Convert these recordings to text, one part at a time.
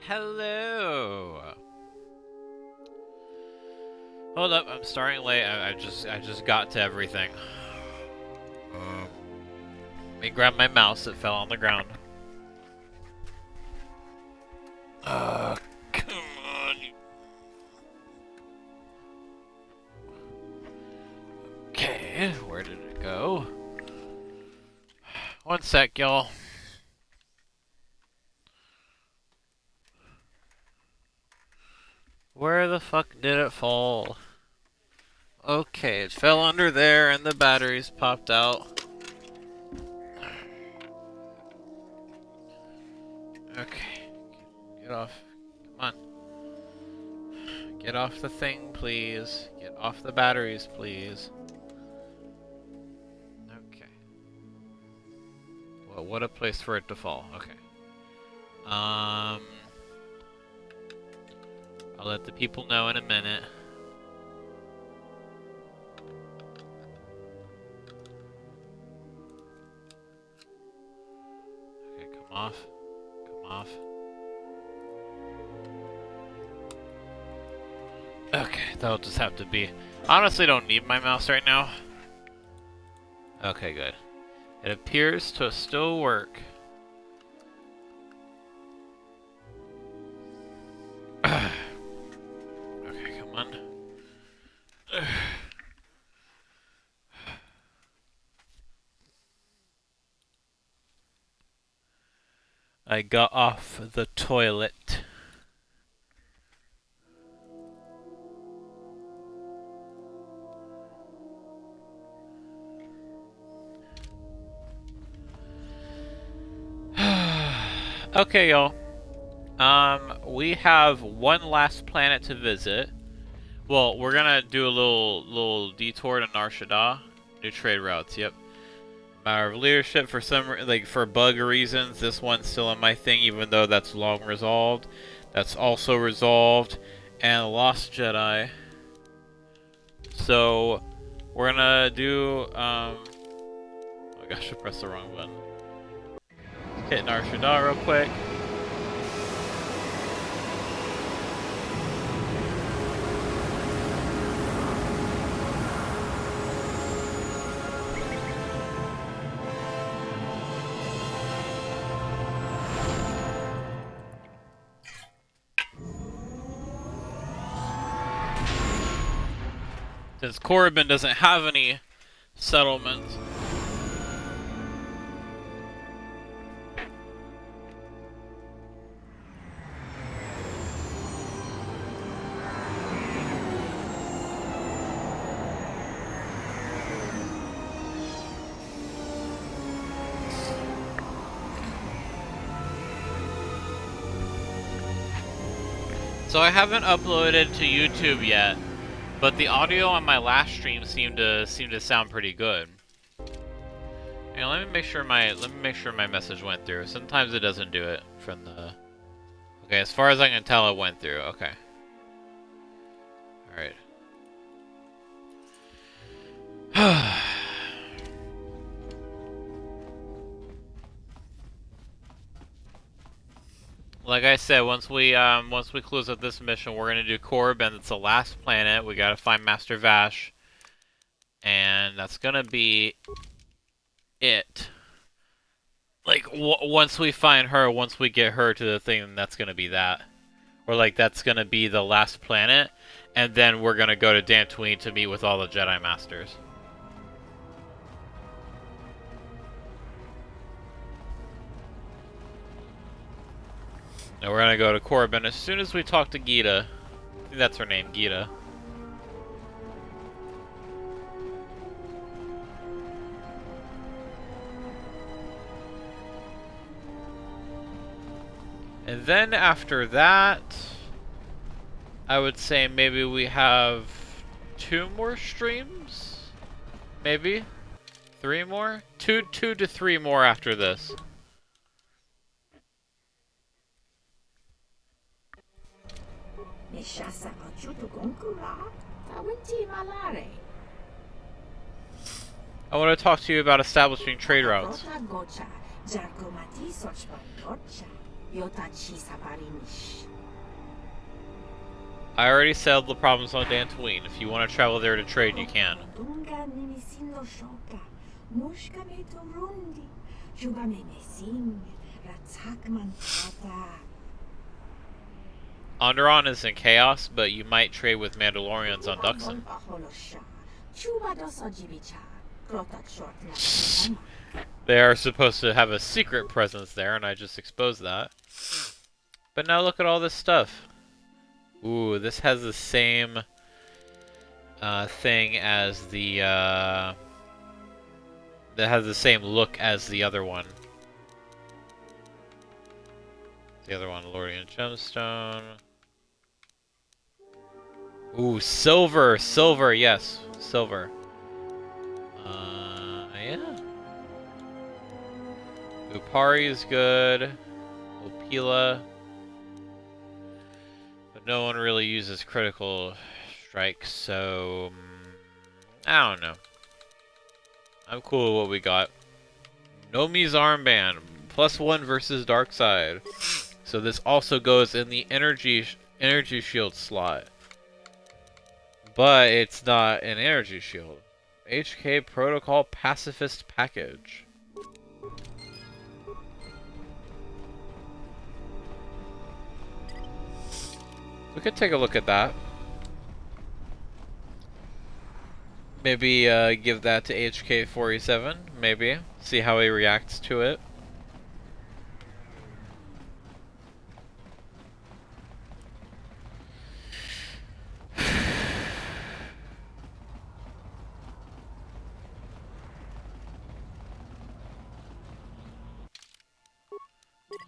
Hello. Hold up, I'm starting late. I just got to everything. Let me grab my mouse. It fell on the ground. Come on. Okay, where did it go? One sec, y'all. Where the fuck did it fall? Okay, it fell under there and the batteries popped out. Okay, get off. Come on. Get off the thing, please. Get off the batteries, please. Okay. Well, what a place for it to fall. Okay. I'll let the people know in a minute. Okay, come off. Come off. Okay, that'll just have to be. Honestly, don't need my mouse right now. Okay, good. It appears to still work. Okay, come on. I got off the toilet. Okay, y'all. We have one last planet to visit. Well, we're gonna do a little detour to Nar Shaddaa. New trade routes, yep. Matter of leadership, for for bug reasons, this one's still in my thing, even though that's long resolved. That's also resolved. And Lost Jedi. So, we're gonna do, oh gosh, I pressed the wrong button. Hit Nar Shaddaa real quick. Since Korriban doesn't have any settlements. So I haven't uploaded to YouTube yet, but the audio on my last stream seemed to sound pretty good. Hang on, let me make sure my message went through. Sometimes it doesn't do it from the. Okay, as far as I can tell, it went through. Okay. All right. Like I said, once we close up this mission, we're gonna do Korriban. It's the last planet. We gotta find Master Vash, and that's gonna be it. Like once we find her, once we get her to the thing, that's gonna be that. Or like that's gonna be the last planet, and then we're gonna go to Dantooine to meet with all the Jedi Masters. And we're gonna go to Korriban as soon as we talk to Gita. I think that's her name, Gita. And then after that, I would say maybe we have 2 more streams? Maybe? 3 more? 2 to 3 more after this. I want to talk to you about establishing trade routes. I already settled the problems on Dantooine. If you want to travel there to trade, you can. Onderon is in chaos, but you might trade with Mandalorians on Duxon. They are supposed to have a secret presence there, and I just exposed that. But now look at all this stuff. Ooh, this has the same thing as the that has the same look as the other one. The other one, Lordian Gemstone. Ooh, silver, silver, yes, silver. Yeah. Upari is good. Opila. But no one really uses critical strikes, so I don't know. I'm cool with what we got. Nomi's armband, +1 versus dark side. So this also goes in the energy shield slot. But it's not an energy shield. HK Protocol Pacifist Package. We could take a look at that. Maybe give that to HK47, maybe. See how he reacts to it.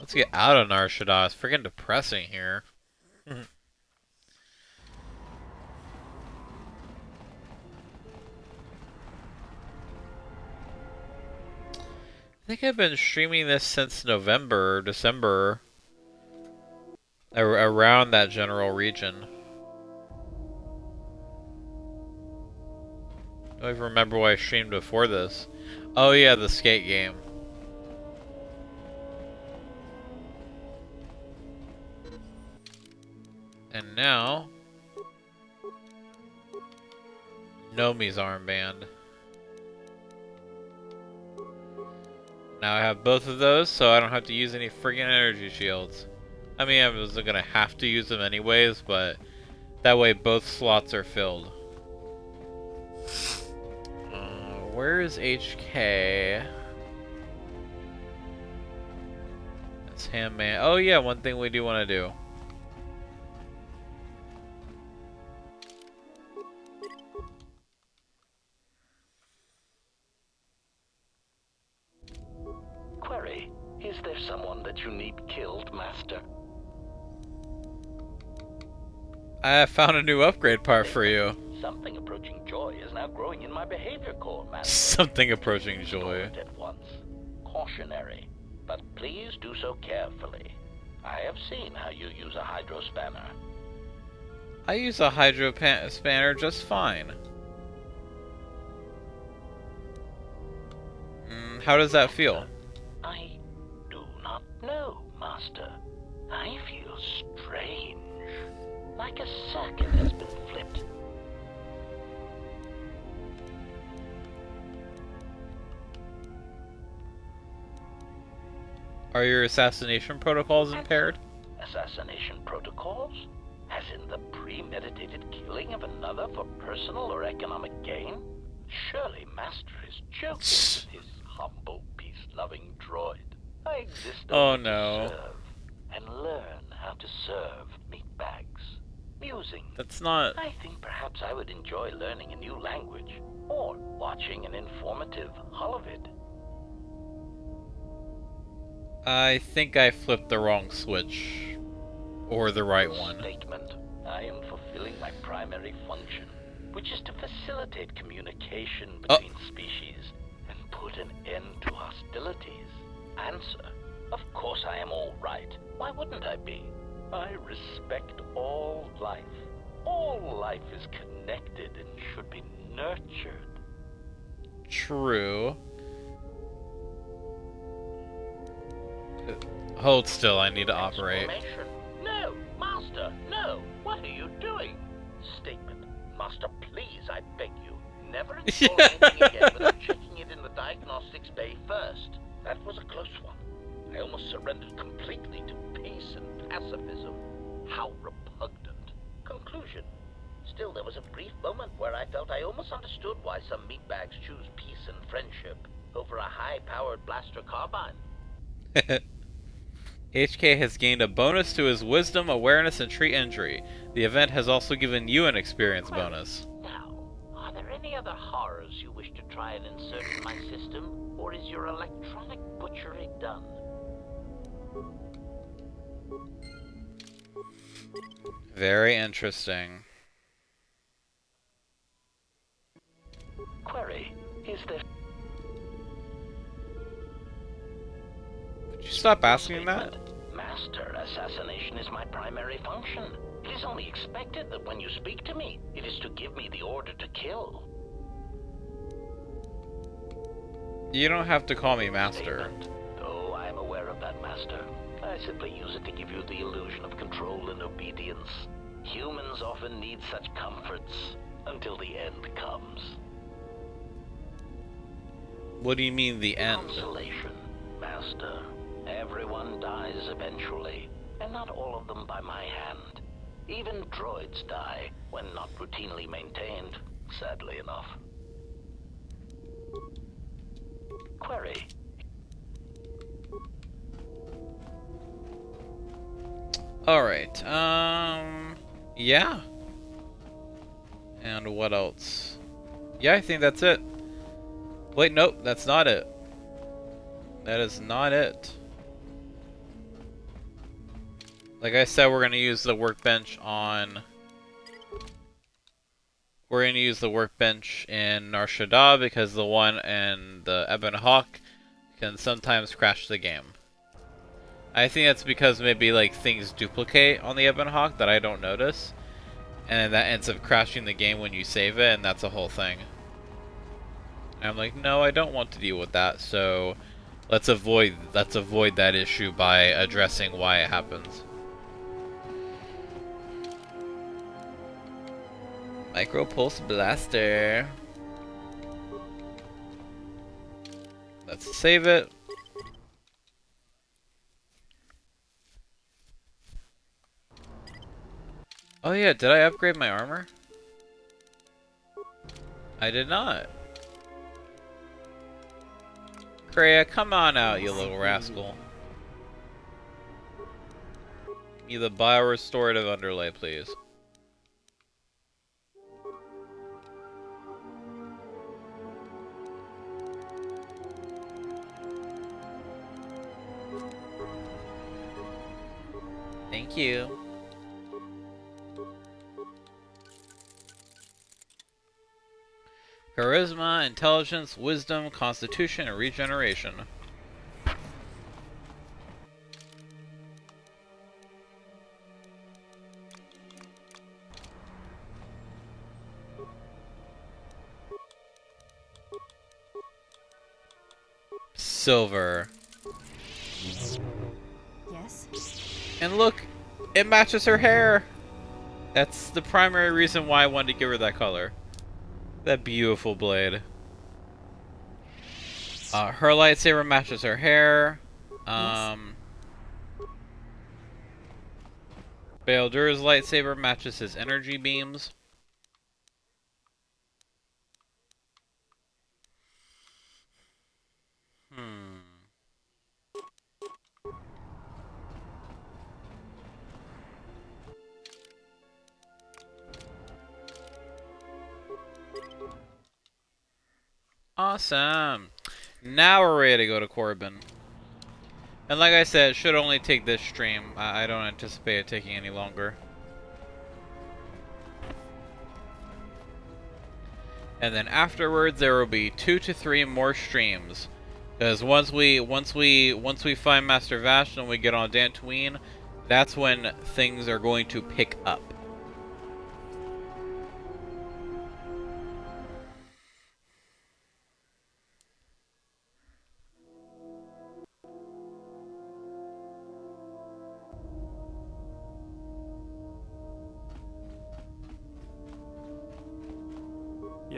Let's get out of Nar Shaddaa. It's freaking depressing here. I think I've been streaming this since November or December. Around that general region. I don't even remember what I streamed before this. Oh yeah, the skate game. And now, Nomi's armband. Now I have both of those, so I don't have to use any friggin' energy shields. I mean, I was gonna have to use them anyways, but that way both slots are filled. Where is HK? That's Handman. Oh yeah, one thing we do want to do. Query, is there someone that you need killed, Master? I found a new upgrade part for you. Something approaching joy is now growing in my behavior core, Master. Something approaching joy. At once. Cautionary, but please do so carefully. I have seen how you use a hydro spanner. I use a hydro spanner just fine. How does that feel? I do not know, Master. I feel strange. Like a circuit has been flipped. Are your assassination protocols impaired? Assassination protocols? As in the premeditated killing of another for personal or economic gain? Surely Master is joking with his humble, peace-loving droid. I exist only to serve and learn how to serve meatbags. Musing. That's not... I think perhaps I would enjoy learning a new language, or watching an informative holovid. I think I flipped the wrong switch. Or the right one. Statement. I am fulfilling my primary function, which is to facilitate communication between species and put an end to hostilities. Answer. Of course I am all right. Why wouldn't I be? I respect all life. All life is connected and should be nurtured. True. Hold still, I need to operate. Exclamation. No, Master, no! What are you doing? Statement. Master, please, I beg you, never install anything again without checking it in the diagnostics bay first. That was a close one. I almost surrendered completely to peace and pacifism. How repugnant. Conclusion. Still, there was a brief moment where I felt I almost understood why some meatbags choose peace and friendship over a high-powered blaster carbine. HK has gained a bonus to his wisdom, awareness, and treat injury. The event has also given you an experience bonus. Now, are there any other horrors you wish to try and insert in my system, or is your electronic butchery done? Very interesting. Query, is there... Would you stop asking that? Master, assassination is my primary function. It is only expected that when you speak to me, it is to give me the order to kill. You don't have to call me Master. Statement. Oh, I am aware of that, Master. I simply use it to give you the illusion of control and obedience. Humans often need such comforts until the end comes. What do you mean, the end? Consolation, Master. Everyone dies eventually, and not all of them by my hand. Even droids die when not routinely maintained, sadly enough. Query. Alright, yeah. And what else? Yeah, I think that's it. Wait, nope, that's not it. That is not it. Like I said, we're gonna use the workbench on... We're gonna use the workbench in Nar Shaddaa because the one in the Ebon Hawk can sometimes crash the game. I think that's because maybe like things duplicate on the Ebon Hawk that I don't notice, and that ends up crashing the game when you save it, and that's a whole thing. And I'm like, no, I don't want to deal with that, so let's avoid that issue by addressing why it happens. Micro Pulse Blaster. Let's save it. Oh yeah, did I upgrade my armor? I did not. Kreia, come on out, you little rascal. Give me the bio-restorative underlay, please. Thank you. Charisma, intelligence, wisdom, constitution, and regeneration. Silver. Yes? And look, it matches her hair. That's the primary reason why I wanted to give her that color. That beautiful blade. Her lightsaber matches her hair. Baildur's lightsaber matches his energy beams. Awesome. Now we're ready to go to Korriban. And like I said, it should only take this stream. I don't anticipate it taking any longer. And then afterwards, there will be 2 to 3 more streams. Because once we find Master Vash and we get on Dantooine, that's when things are going to pick up.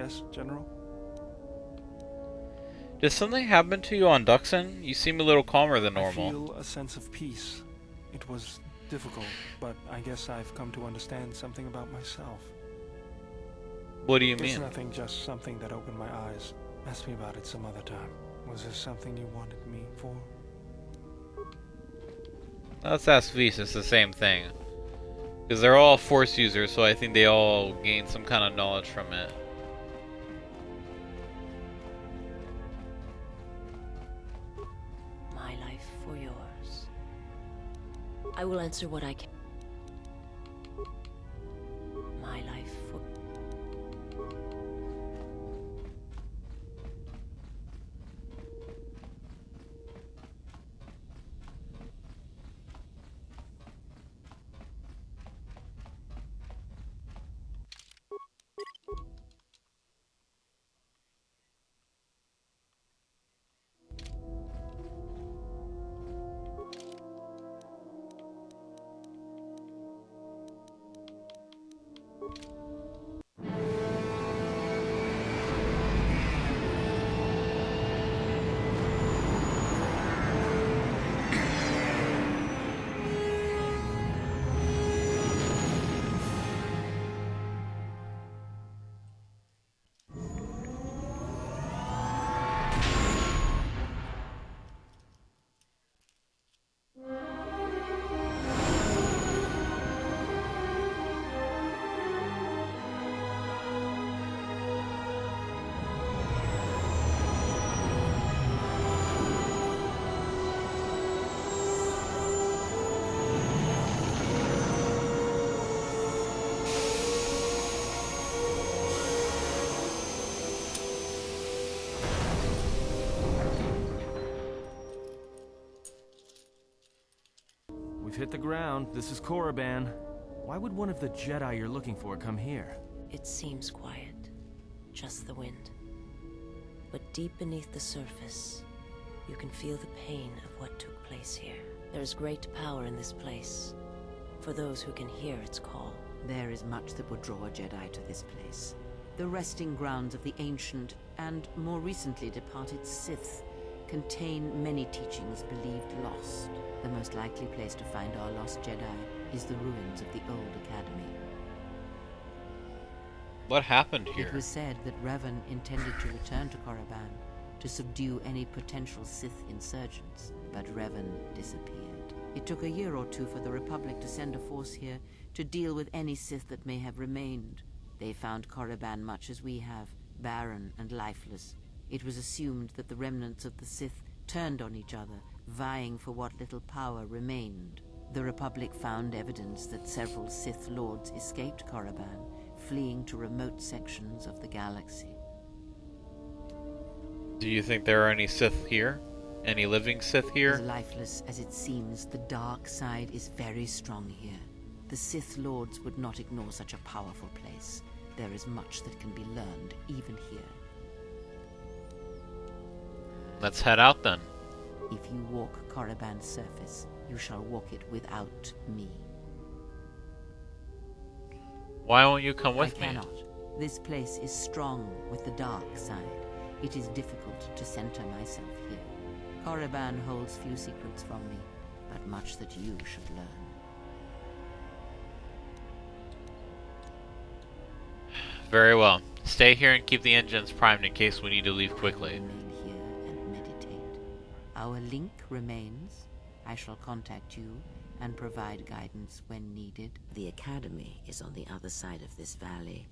Yes, General? Did something happen to you on Duxon? You seem a little calmer than I normal. feel a sense of peace. It was difficult, but I guess I've come to understand something about myself. What do you It's mean? nothing, just something that opened my eyes. Ask me about it some other time. Was there something you wanted me for? Let's ask Vise, it's the same thing. Because they're all Force users, so I think they all gain some kind of knowledge from it. My life for yours. I will answer what I can. My life for... We've hit the ground. This is Korriban. Why would one of the Jedi you're looking for come here? It seems quiet. Just the wind. But deep beneath the surface, you can feel the pain of what took place here. There is great power in this place, for those who can hear its call. There is much that would draw a Jedi to this place. The resting grounds of the ancient and more recently departed Sith contain many teachings believed lost. The most likely place to find our lost Jedi is the ruins of the old academy. What happened here? It was said that Revan intended to return to Korriban to subdue any potential Sith insurgents, but Revan disappeared. It took a year or two for the Republic to send a force here to deal with any Sith that may have remained. They found Korriban much as we have, barren and lifeless. It was assumed that the remnants of the Sith turned on each other, vying for what little power remained. The Republic found evidence that several Sith Lords escaped Korriban, fleeing to remote sections of the galaxy. Do you think there are any Sith here? Any living Sith here? As lifeless as it seems, the dark side is very strong here. The Sith Lords would not ignore such a powerful place. There is much that can be learned, even here. Let's head out then. If you walk Korriban's surface, you shall walk it without me. Why won't you come with I me? cannot. This place is strong with the dark side. It is difficult to center myself here. Korriban holds few secrets from me, but much that you should learn. Very well. Stay here and keep the engines primed in case we need to leave quickly. Remain here and meditate. Our link remains. I shall contact you and provide guidance when needed. The Academy is on the other side of this valley.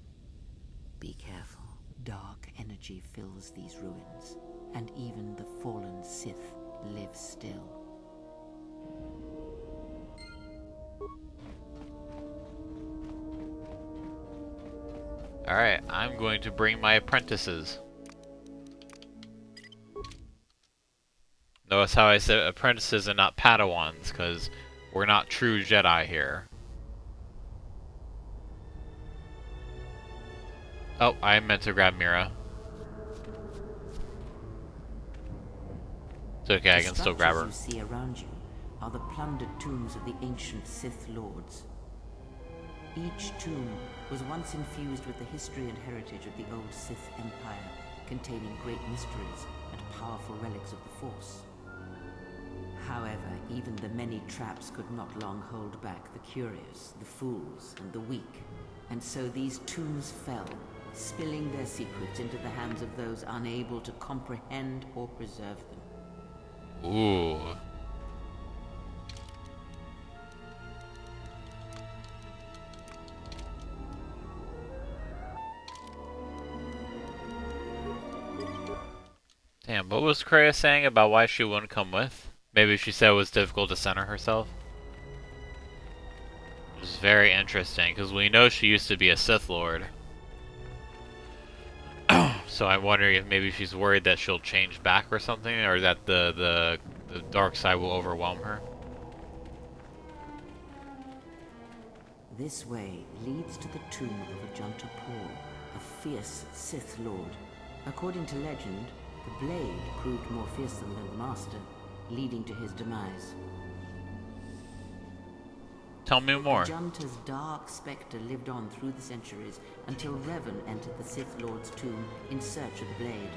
Be careful. Dark energy fills these ruins, and even the fallen Sith live still. Alright, I'm going to bring my apprentices. Notice how I said apprentices and not Padawans, because we're not true Jedi here. Oh, I meant to grab Mira. It's okay, I can still grab her. The structures you see around you are the plundered tombs of the ancient Sith Lords. Each tomb was once infused with the history and heritage of the old Sith Empire, containing great mysteries and powerful relics of the Force. However, even the many traps could not long hold back the curious, the fools, and the weak, and so these tombs fell, spilling their secrets into the hands of those unable to comprehend or preserve them. Ooh. Damn, what was Kreia saying about why she wouldn't come with? Maybe she said it was difficult to center herself? Which is very interesting, because we know she used to be a Sith Lord. So I'm wondering if maybe she's worried that she'll change back or something, or that the dark side will overwhelm her. This way leads to the tomb of Ajanta Paul, a fierce Sith Lord. According to legend, the blade proved more fearsome than the Master, leading to his demise. Tell me more. Ajanta's dark specter lived on through the centuries until Revan entered the Sith Lord's tomb in search of the blade.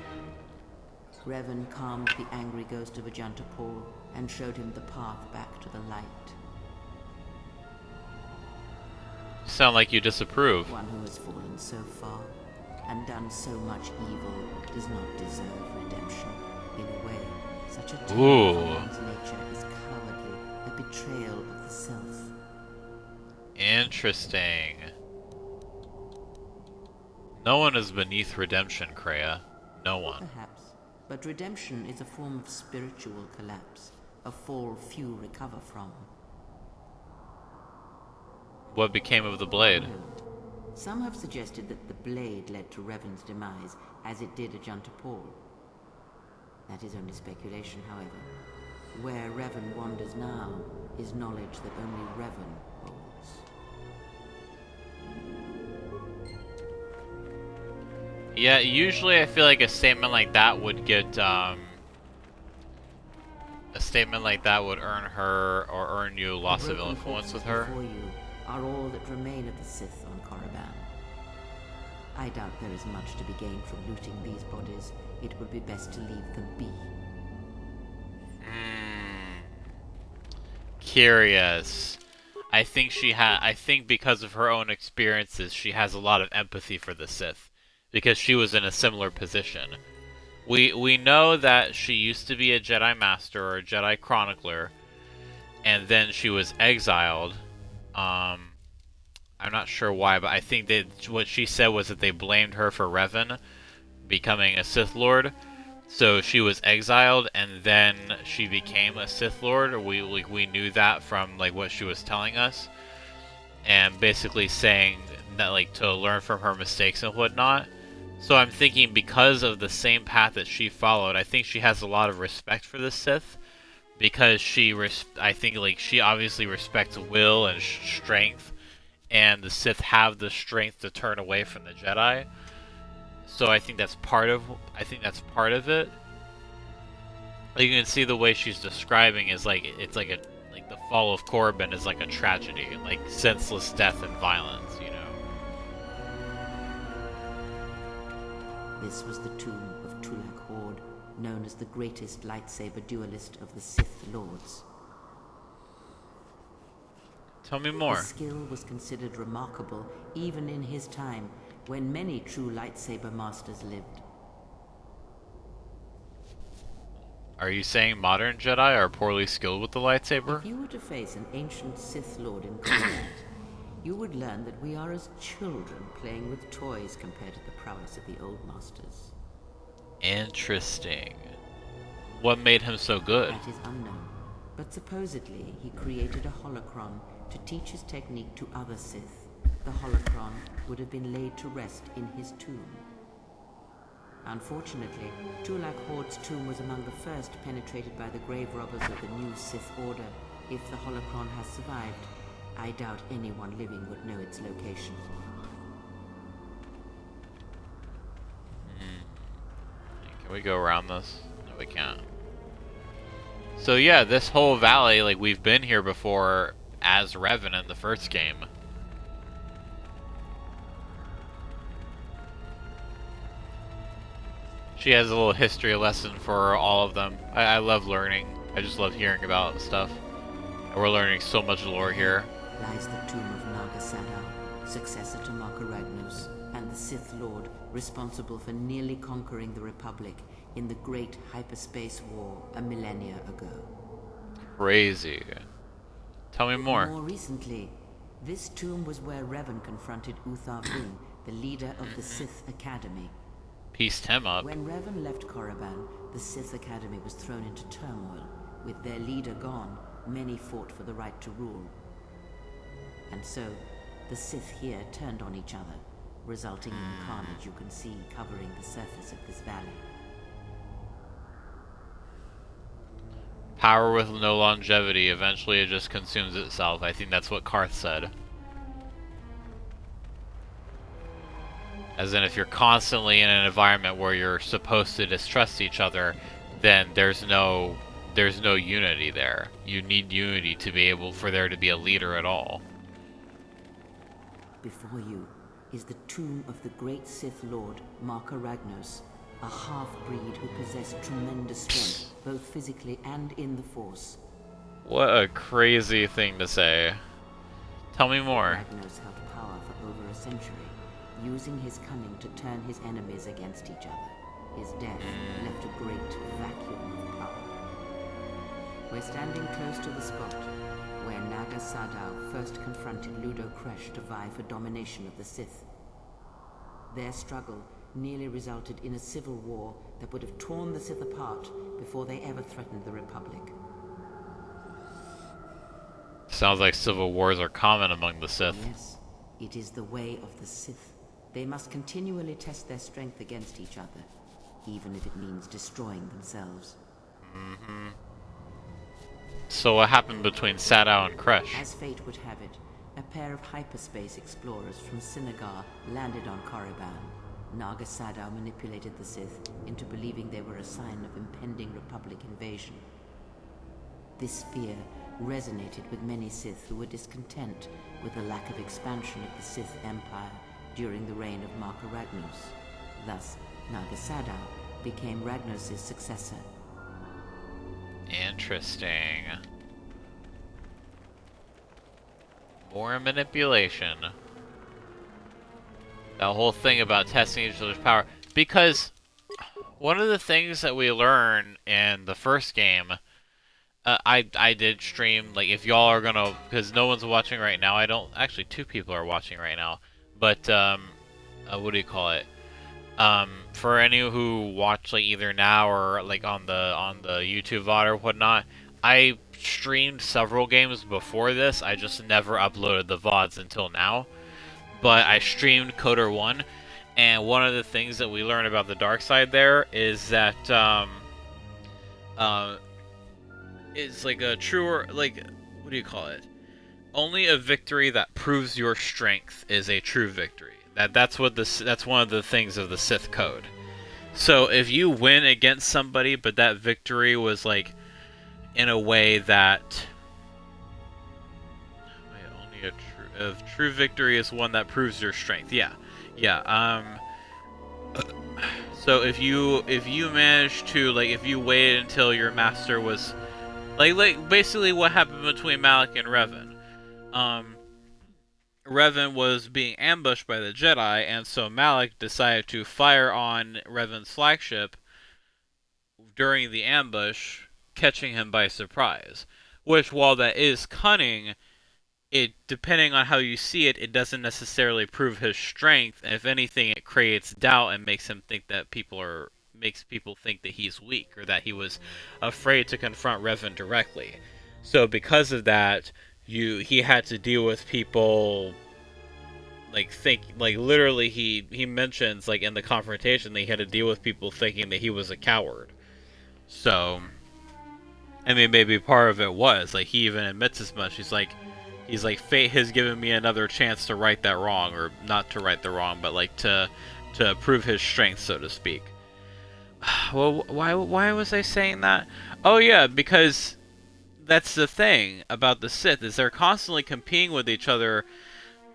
Revan calmed the angry ghost of Ajanta Paul and showed him the path back to the light. You sound like you disapprove. One who has fallen so far and done so much evil does not deserve redemption. In a way, such a turn Ooh. of one's nature is cowardly, a betrayal of the self. Interesting. No one is beneath redemption, Kreia. No one. Perhaps, but redemption is a form of spiritual collapse, a fall few recover from. What became of the blade? Some have suggested that the blade led to Revan's demise, as it did Ajanta Paul. That is only speculation, however. Where Revan wanders now is knowledge that only Revan holds. Yeah, usually I feel like a statement like that would get, a statement like that would earn her, or earn you loss of influence with her. Before you are all that remain of the Sith on Korriban. I doubt there is much to be gained from looting these bodies. It would be best to leave them be. Curious. I think because of her own experiences, she has a lot of empathy for the Sith. Because she was in a similar position. We know that she used to be a Jedi Master or a Jedi Chronicler, and then she was exiled. I'm not sure why, but I think that what she said was that they blamed her for Revan becoming a Sith Lord. So she was exiled, and then she became a Sith Lord. We knew that from like what she was telling us, and basically saying that like to learn from her mistakes and whatnot. So I'm thinking because of the same path that she followed, I think she has a lot of respect for the Sith, because I think like she obviously respects will and strength, and the Sith have the strength to turn away from the Jedi. So I think that's part of it. You can see the way she's describing is like it's like the fall of Korriban is like a tragedy, like senseless death and violence, you know. This was the tomb of Tulak Hord, known as the greatest lightsaber duelist of the Sith Lords. Tell me more. His skill was considered remarkable even in his time, when many true lightsaber masters lived. Are you saying modern Jedi are poorly skilled with the lightsaber? If you were to face an ancient Sith Lord in combat, you would learn that we are as children playing with toys compared to the prowess of the old masters. Interesting. What made him so good? That is unknown, but supposedly he created a holocron to teach his technique to other Sith. The holocron would have been laid to rest in his tomb. Unfortunately, Tulak Hord's tomb was among the first penetrated by the grave robbers of the new Sith Order. If the holocron has survived, I doubt anyone living would know its location. Can we go around this? No, we can't. So yeah, this whole valley, like we've been here before as Revan in the first game. She has a little history lesson for all of them. I love learning. I just love hearing about stuff. And we're learning so much lore here. Lies the tomb of Naga Sadao, successor to Marka Ragnos, and the Sith Lord responsible for nearly conquering the Republic in the Great Hyperspace War a millennia ago. Crazy. Tell me more. More recently, this tomb was where Revan confronted Uthar Bin, the leader of the Sith Academy. Pieced him up. When Revan left Korriban, the Sith Academy was thrown into turmoil. With their leader gone, many fought for the right to rule. And so, the Sith here turned on each other, resulting in the carnage you can see covering the surface of this valley. Power with no longevity, eventually it just consumes itself. I think that's what Karth said. As in, if you're constantly in an environment where you're supposed to distrust each other, then there's no unity there. You need unity to be able for there to be a leader at all. Before you is the tomb of the great Sith Lord, Marka Ragnos, a half-breed who possessed tremendous strength, both physically and in the Force. What a crazy thing to say. Tell me more. Ragnos held power for over a century, using his cunning to turn his enemies against each other. His death left a great vacuum of power. We're standing close to the spot where Naga Sadao first confronted Ludo Kresh to vie for domination of the Sith. Their struggle nearly resulted in a civil war that would have torn the Sith apart before they ever threatened the Republic. Sounds like civil wars are common among the Sith. Yes, it is the way of the Sith. They must continually test their strength against each other, even if it means destroying themselves. Mm-hmm. So what happened between Sadao and Kresh? As fate would have it, a pair of hyperspace explorers from Sinagar landed on Korriban. Naga Sadao manipulated the Sith into believing they were a sign of impending Republic invasion. This fear resonated with many Sith who were discontent with the lack of expansion of the Sith Empire during the reign of Marka Ragnos. Thus, Naga Sadao became Ragnos' successor. Interesting. More manipulation. That whole thing about testing each other's power. Because one of the things that we learn in the first game, I did stream, like, if y'all are gonna, because no one's watching right now, actually 2 people are watching right now, but, what do you call it? For any who watch, like, either now or, like, on the YouTube VOD or whatnot, I streamed several games before this, I just never uploaded the VODs until now. But I streamed KoTOR 1, and one of the things that we learn about the dark side there is that, it's like a truer, like, what do you call it? Only a victory that proves your strength is a true victory. That's one of the things of the Sith code. So if you win against somebody, but that victory was, like, in a way that... Only a true victory is one that proves your strength. Yeah. So if you manage to, like, if you waited until your master was, like basically what happened between Malik and Revan. Revan was being ambushed by the Jedi, and so Malik decided to fire on Revan's flagship during the ambush, catching him by surprise. Which, while that is cunning, it, depending on how you see it, it doesn't necessarily prove his strength. And if anything, it creates doubt and makes him think that makes people think that he's weak, or that he was afraid to confront Revan directly. So because of that, he had to deal with people, literally he mentions, like, in the confrontation, that he had to deal with people thinking that he was a coward. So, I mean, maybe part of it was, like, he even admits as much. He's like, fate has given me another chance to right that wrong, or not to right the wrong, but, like, to prove his strength, so to speak. Well, why was I saying that? Oh yeah, because that's the thing about the Sith, is they're constantly competing with each other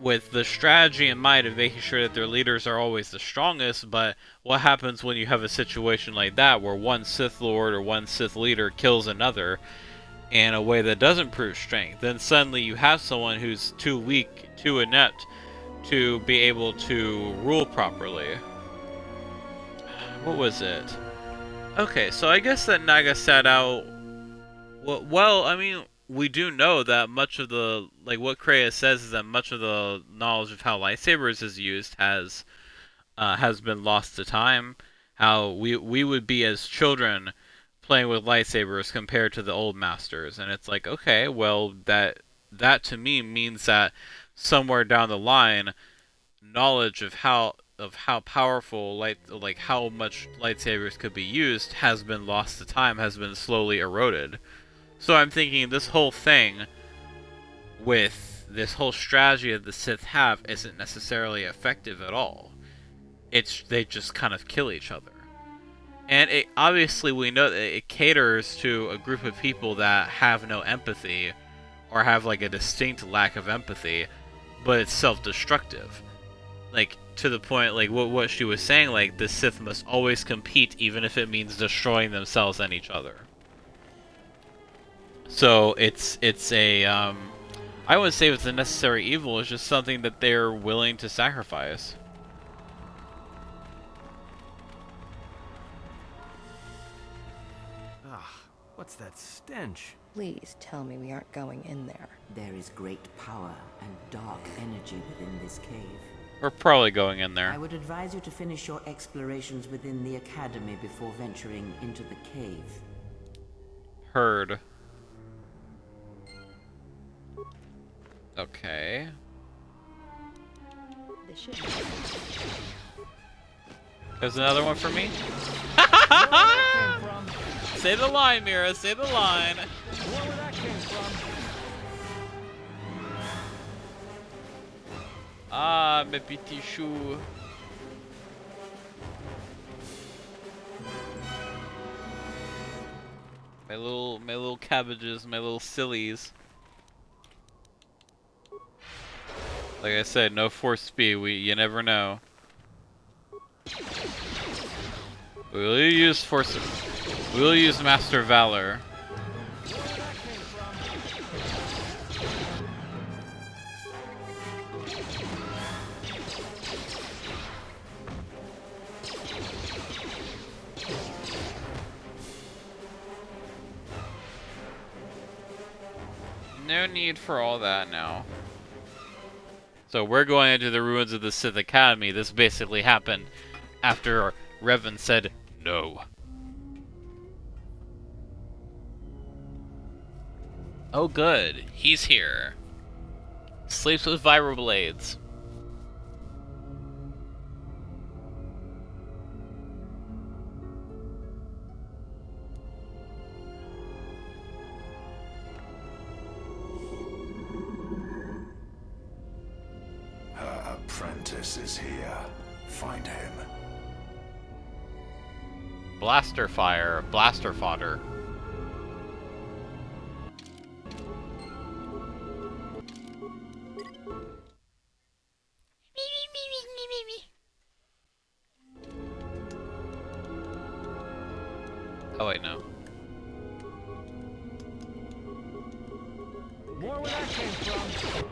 with the strategy in mind of making sure that their leaders are always the strongest, but what happens when you have a situation like that where one Sith Lord or one Sith leader kills another in a way that doesn't prove strength? Then suddenly you have someone who's too weak, too inept to be able to rule properly. What was it? Okay, so I guess that Naga sat out... Well, I mean, we do know that much of the... Like, what Kreia says is that much of the knowledge of how lightsabers is used has been lost to time. How we would be as children playing with lightsabers compared to the old masters. And it's like, okay, well, that to me means that somewhere down the line, knowledge of how powerful like how much lightsabers could be used has been lost to time, has been slowly eroded. So I'm thinking this whole thing with this whole strategy that the Sith have isn't necessarily effective at all. They just kind of kill each other. And obviously we know that it caters to a group of people that have no empathy or have like a distinct lack of empathy, but it's self-destructive. Like, to the point, like, what she was saying, like, the Sith must always compete, even if it means destroying themselves and each other. So, it's a, I wouldn't say it's a necessary evil, it's just something that they're willing to sacrifice. Ah, what's that stench? Please tell me we aren't going in there. There is great power and dark energy within this cave. We're probably going in there. I would advise you to finish your explorations within the academy before venturing into the cave. Heard. Okay. This should There's another one for me? Say the line, Mira, say the line. Where that came from? Ah, mes petits choux. My little cabbages, my little sillies. Like I said, no force speed. You never know. We'll use force. We'll use Master Valor. No need for all that now. So we're going into the ruins of the Sith Academy. This basically happened after Revan said no. Oh good, he's here. Sleeps with vibroblades. Her apprentice is here. Find him. Blaster fire, blaster fodder. Oh wait, no. More where that came from.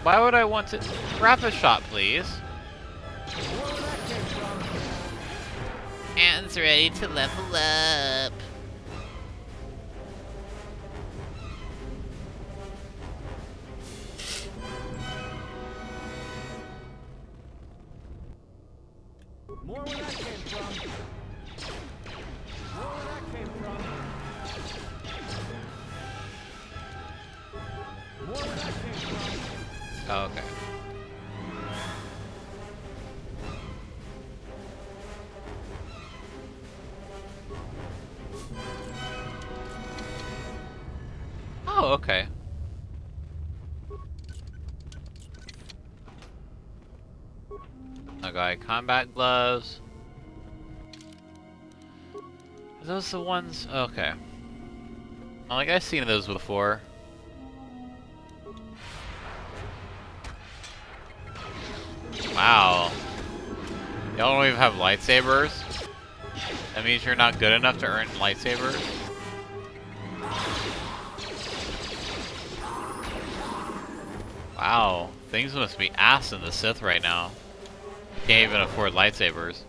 Why would I want to rapid shot, please? More where that came from. Anne's ready to level up. More where that came from. More where that came from. More where that came from. Oh, okay. Oh, okay. Okay, combat gloves. Are those the ones? Okay. Like, I've seen those before. Wow. Y'all don't even have lightsabers? That means you're not good enough to earn lightsabers? Wow. Things must be ass in the Sith right now. Can't even afford lightsabers.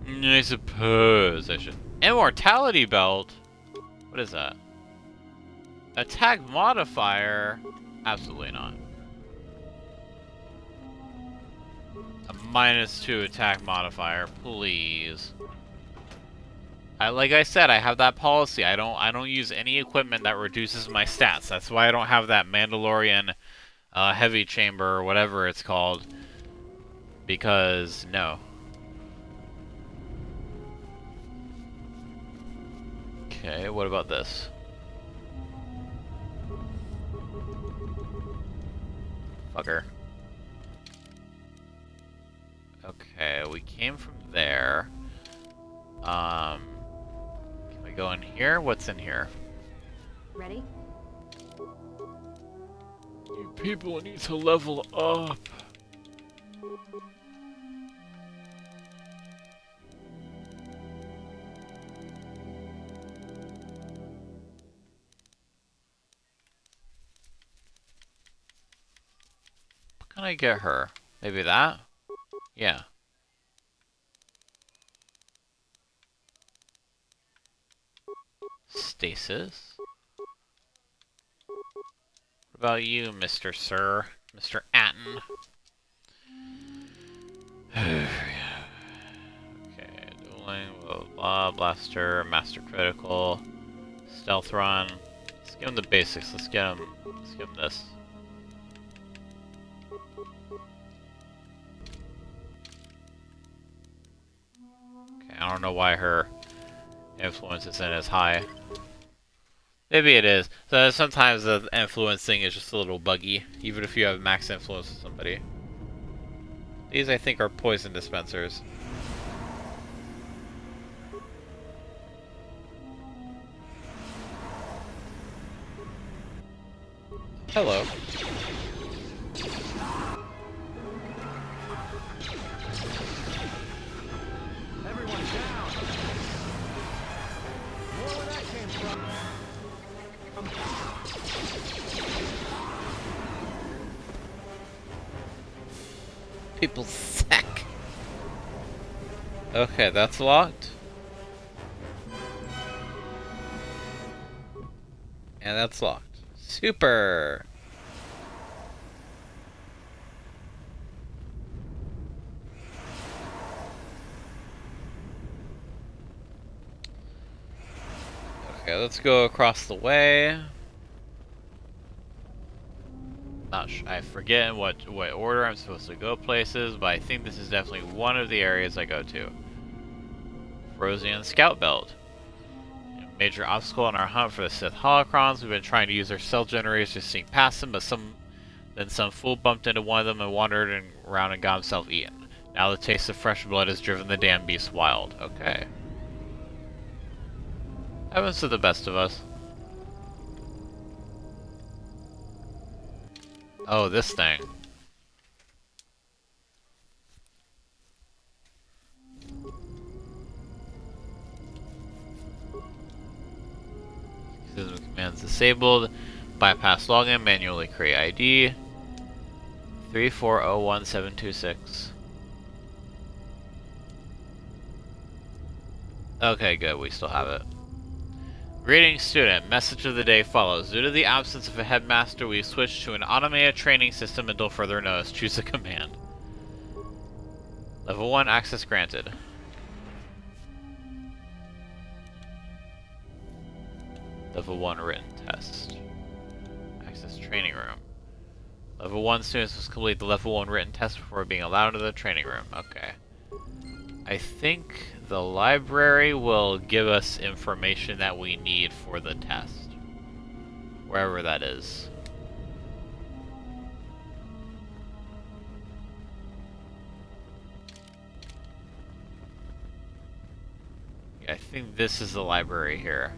I suppose I should. Immortality belt? What is that? Attack modifier? Absolutely not. A -2 attack modifier, please. Like I said, I have that policy. I don't use any equipment that reduces my stats. That's why I don't have that Mandalorian heavy chamber or whatever it's called. Because no. Okay, what about this? Fucker. Okay, we came from there. Can we go in here? What's in here? Ready? You people need to level up. What can I get her? Maybe that? Yeah. Stasis. What about you, Mr. Sir? Mr. Atten? Okay, dueling, blah, blah, blaster, master critical, stealth run. Let's give him the basics. Let's give him this. Okay, I don't know why her influence isn't as high. Maybe it is. So sometimes the influence thing is just a little buggy, even if you have max influence with somebody. These, I think, are poison dispensers. Hello. Everyone down! More where that came from. People suck. Okay, that's locked. And that's locked. Super! Okay, let's go across the way. I forget what order I'm supposed to go places, but I think this is definitely one of the areas I go to. Frosian Scout Belt. Major obstacle in our hunt for the Sith holocrons. We've been trying to use our cell generators to sneak past them, but some fool bumped into one of them and wandered around and got himself eaten. Now the taste of fresh blood has driven the damn beast wild. Okay. Happens to the best of us. Oh, this thing. System commands disabled. Bypass login. Manually create ID. 3401726. Okay, good. We still have it. Greetings, student. Message of the day follows. Due to the absence of a headmaster, we switched to an automated training system until further notice. Choose a command. Level 1 access granted. Level 1 written test. Access training room. Level 1 students must complete the level 1 written test before being allowed into the training room. Okay. I think the library will give us information that we need for the test. Wherever that is. Yeah, I think this is the library here.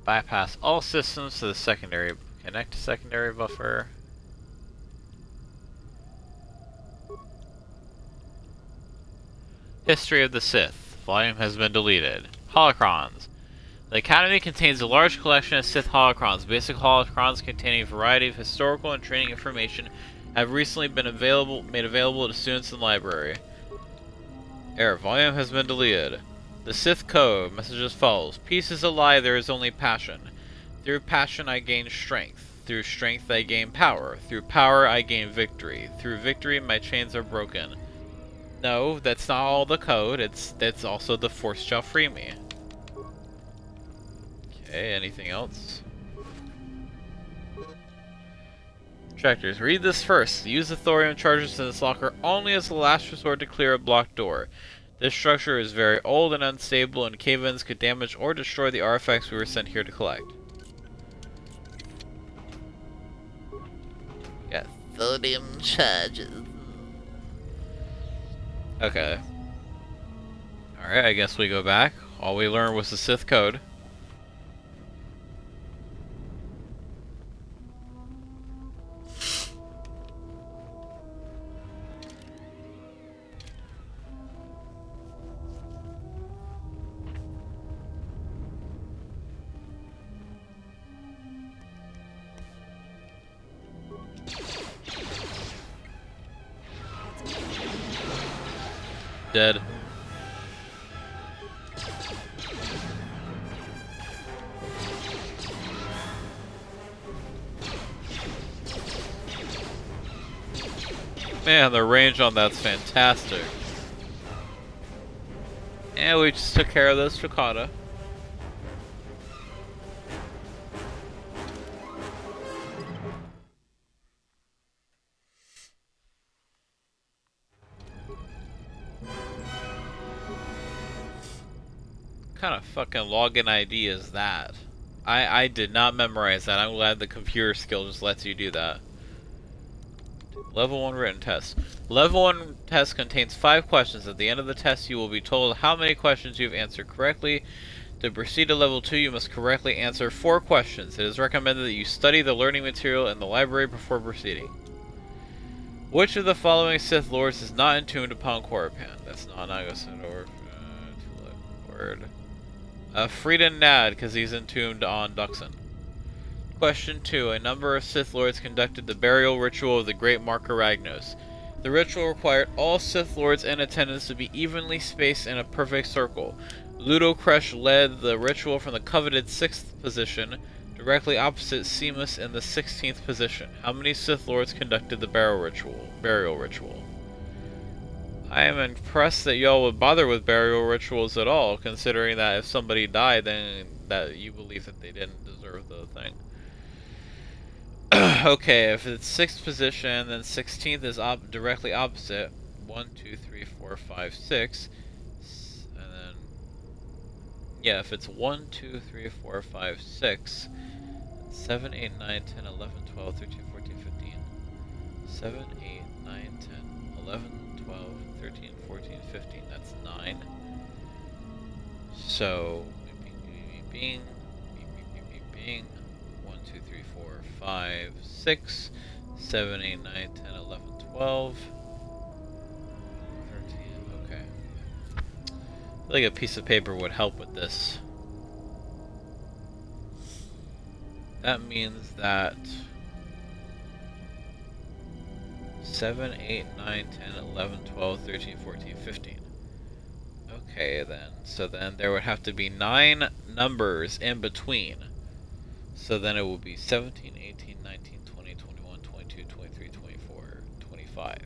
Bypass all systems to the secondary. Connect to secondary buffer. History of the Sith. Volume has been deleted. Holocrons. The Academy contains a large collection of Sith holocrons. Basic holocrons containing a variety of historical and training information have recently been made available to students in the library. Error. Volume has been deleted. The Sith Code. Message as follows. Peace is a lie, there is only passion. Through passion I gain strength. Through strength I gain power. Through power I gain victory. Through victory my chains are broken. No, that's not all the code. That's also the Force shall free me. Okay, anything else? Instructors, read this first. Use the thorium charges in this locker only as a last resort to clear a blocked door. This structure is very old and unstable, and cave-ins could damage or destroy the artifacts we were sent here to collect. Got thorium charges. Okay. Alright, I guess we go back. All we learned was the Sith code. Dead. Man, the range on that's fantastic. And we just took care of this Stracata. What kind of fucking login ID is that? I did not memorize that. I'm glad the computer skill just lets you do that. Level 1 written test. Level 1 test contains 5 questions. At the end of the test, you will be told how many questions you have answered correctly. To proceed to level 2, you must correctly answer 4 questions. It is recommended that you study the learning material in the library before proceeding. Which of the following Sith Lords is not entombed upon Korriban? That's not Nagasador. Word. Friedan Nad, because he's entombed on Duxon. Question 2. A number of Sith Lords conducted the burial ritual of the Great Marker Ragnos. The ritual required all Sith Lords in attendance to be evenly spaced in a perfect circle. Ludo Kresh led the ritual from the coveted 6th position, directly opposite Seamus in the 16th position. How many Sith Lords conducted the burial ritual? I am impressed that y'all would bother with burial rituals at all, considering that if somebody died, then that you believe that they didn't deserve the thing. Okay, if it's 6th position, then 16th is directly opposite. 1, 2, 3, 4, 5, 6. And then... yeah, if it's 1, 2, 3, 4, 5, 6. 7, 8, 9, 10, 11, 12, 13, 14, 15. 7, 8, 9, 10, 11, 12, 13, 14, 15. That's 9. So... bing, bing, bing, bing, bing. 1, 2, 3, 4, 5, 6, 7, 8, 9, 10, 11, 12, 13, okay. I feel like a piece of paper would help with this. That means that 7, 8, 9, 10, 11, 12, 13, 14, 15. Okay then, so then there would have to be 9 numbers in between. So then it will be 17, 18, 19, 20, 21, 22, 23, 24, 25.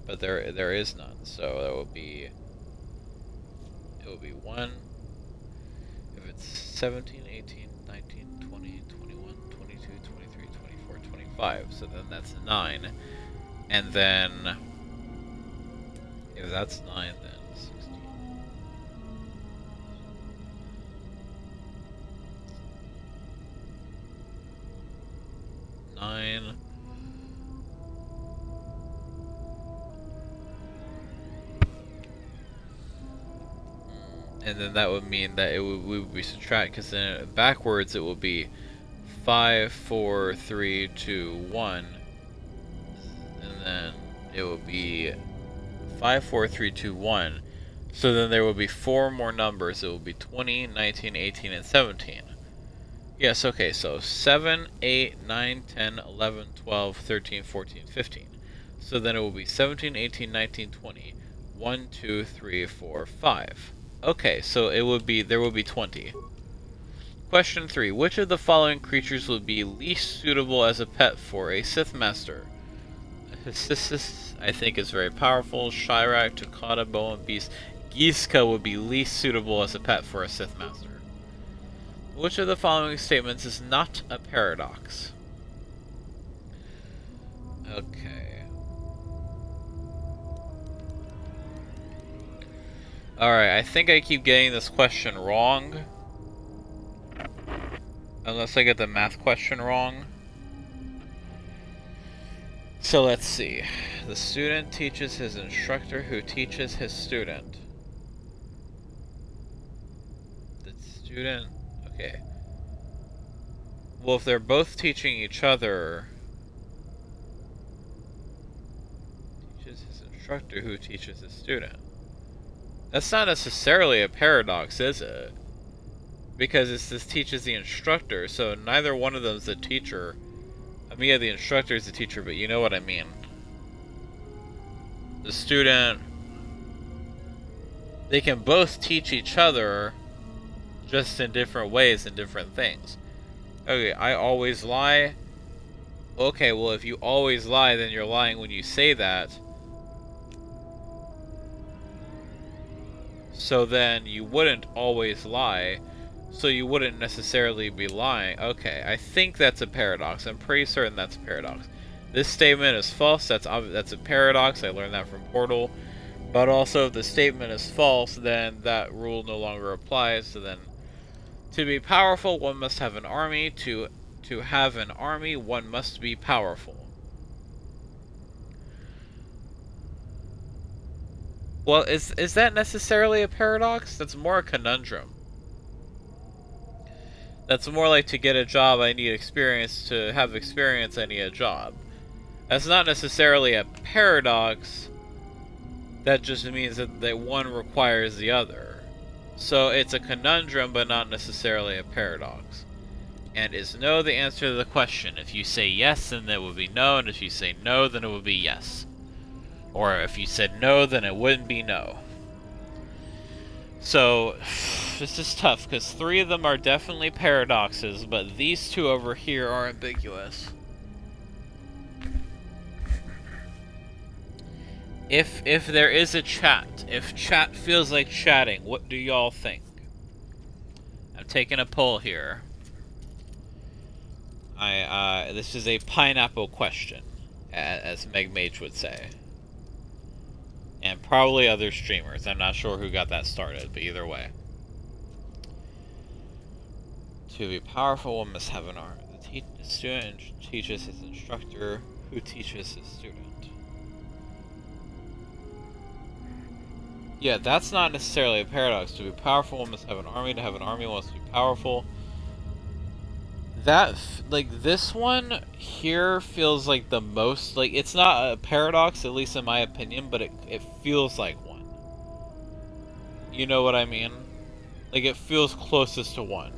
But there is none, so that would be it will be 1. If it's 17, 18, 19, 20, 21, 22, 23, 24, 25, so then that's 9. And then, if that's 9, then 16. 9. And then that would mean that we would be subtract, because then backwards it will be 5, 4, 3, 2, 1. And then it will be 5, 4, 3, 2, 1. So then there will be 4 more numbers. It will be 20, 19, 18, and 17. Yes, okay, so 7, 8, 9, 10, 11, 12, 13, 14, 15. So then it will be 17, 18, 19, 20. 1, 2, 3, 4, 5. Okay, so there will be 20. Question 3. Which of the following creatures would be least suitable as a pet for a Sith Master? Hysissus, I think, is very powerful. Shirak, Takata, Bowen Beast. Giska would be least suitable as a pet for a Sith Master. Which of the following statements is not a paradox? Okay. Alright, I think I keep getting this question wrong. Unless I get the math question wrong. So let's see. The student teaches his instructor who teaches his student. The student... Okay. Well, if they're both teaching each other... Teaches his instructor who teaches his student. That's not necessarily a paradox, is it? Because this teaches the instructor, so neither one of them is the teacher. I mean, yeah, the instructor is the teacher, but you know what I mean. The student... They can both teach each other, just in different ways and different things. Okay, I always lie. Okay, well, if you always lie, then you're lying when you say that. So then you wouldn't always lie, so you wouldn't necessarily be lying. Okay, I think that's a paradox. I'm pretty certain that's a paradox. This statement is false. That's a paradox. I learned that from Portal. But also, if the statement is false, then that rule no longer applies. So then, to be powerful, one must have an army. To have an army, one must be powerful. Well, is that necessarily a paradox? That's more a conundrum. That's more like, to get a job, I need experience. To have experience, I need a job. That's not necessarily a paradox. That just means that one requires the other. So it's a conundrum, but not necessarily a paradox. And is no the answer to the question? If you say yes, then it would be no, and if you say no, then it would be yes. Or if you said no, then it wouldn't be no. So, this is tough, because 3 of them are definitely paradoxes, but these 2 over here are ambiguous. If there is a chat, if chat feels like chatting, what do y'all think? I'm taking a poll here. This is a pineapple question, as Meg Mage would say. And probably other streamers. I'm not sure who got that started, but either way. To be powerful, one must have an arm. The student teaches his instructor, who teaches his student. Yeah, that's not necessarily a paradox. To be powerful, one must have an army. To have an army, one must be powerful. That, like, this one here feels like the most, like, it's not a paradox, at least in my opinion, but it feels like one. You know what I mean? Like, it feels closest to one.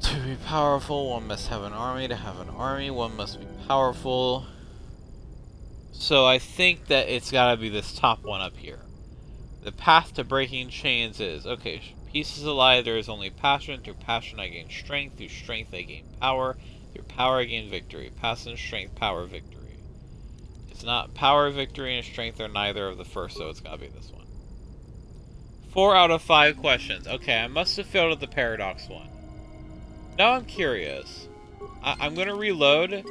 To be powerful, one must have an army. To have an army, one must be powerful. So I think that it's gotta be this top one up here. The path to breaking chains is, okay, peace is a lie, there is only passion. Through passion I gain strength. Through strength I gain power. Through Power gain victory. Pass and strength, power victory. It's not power, victory, and strength are neither of the first, so it's gotta be this one. 4 out of 5 questions. Okay, I must have failed at the paradox one. Now I'm curious. I'm gonna reload,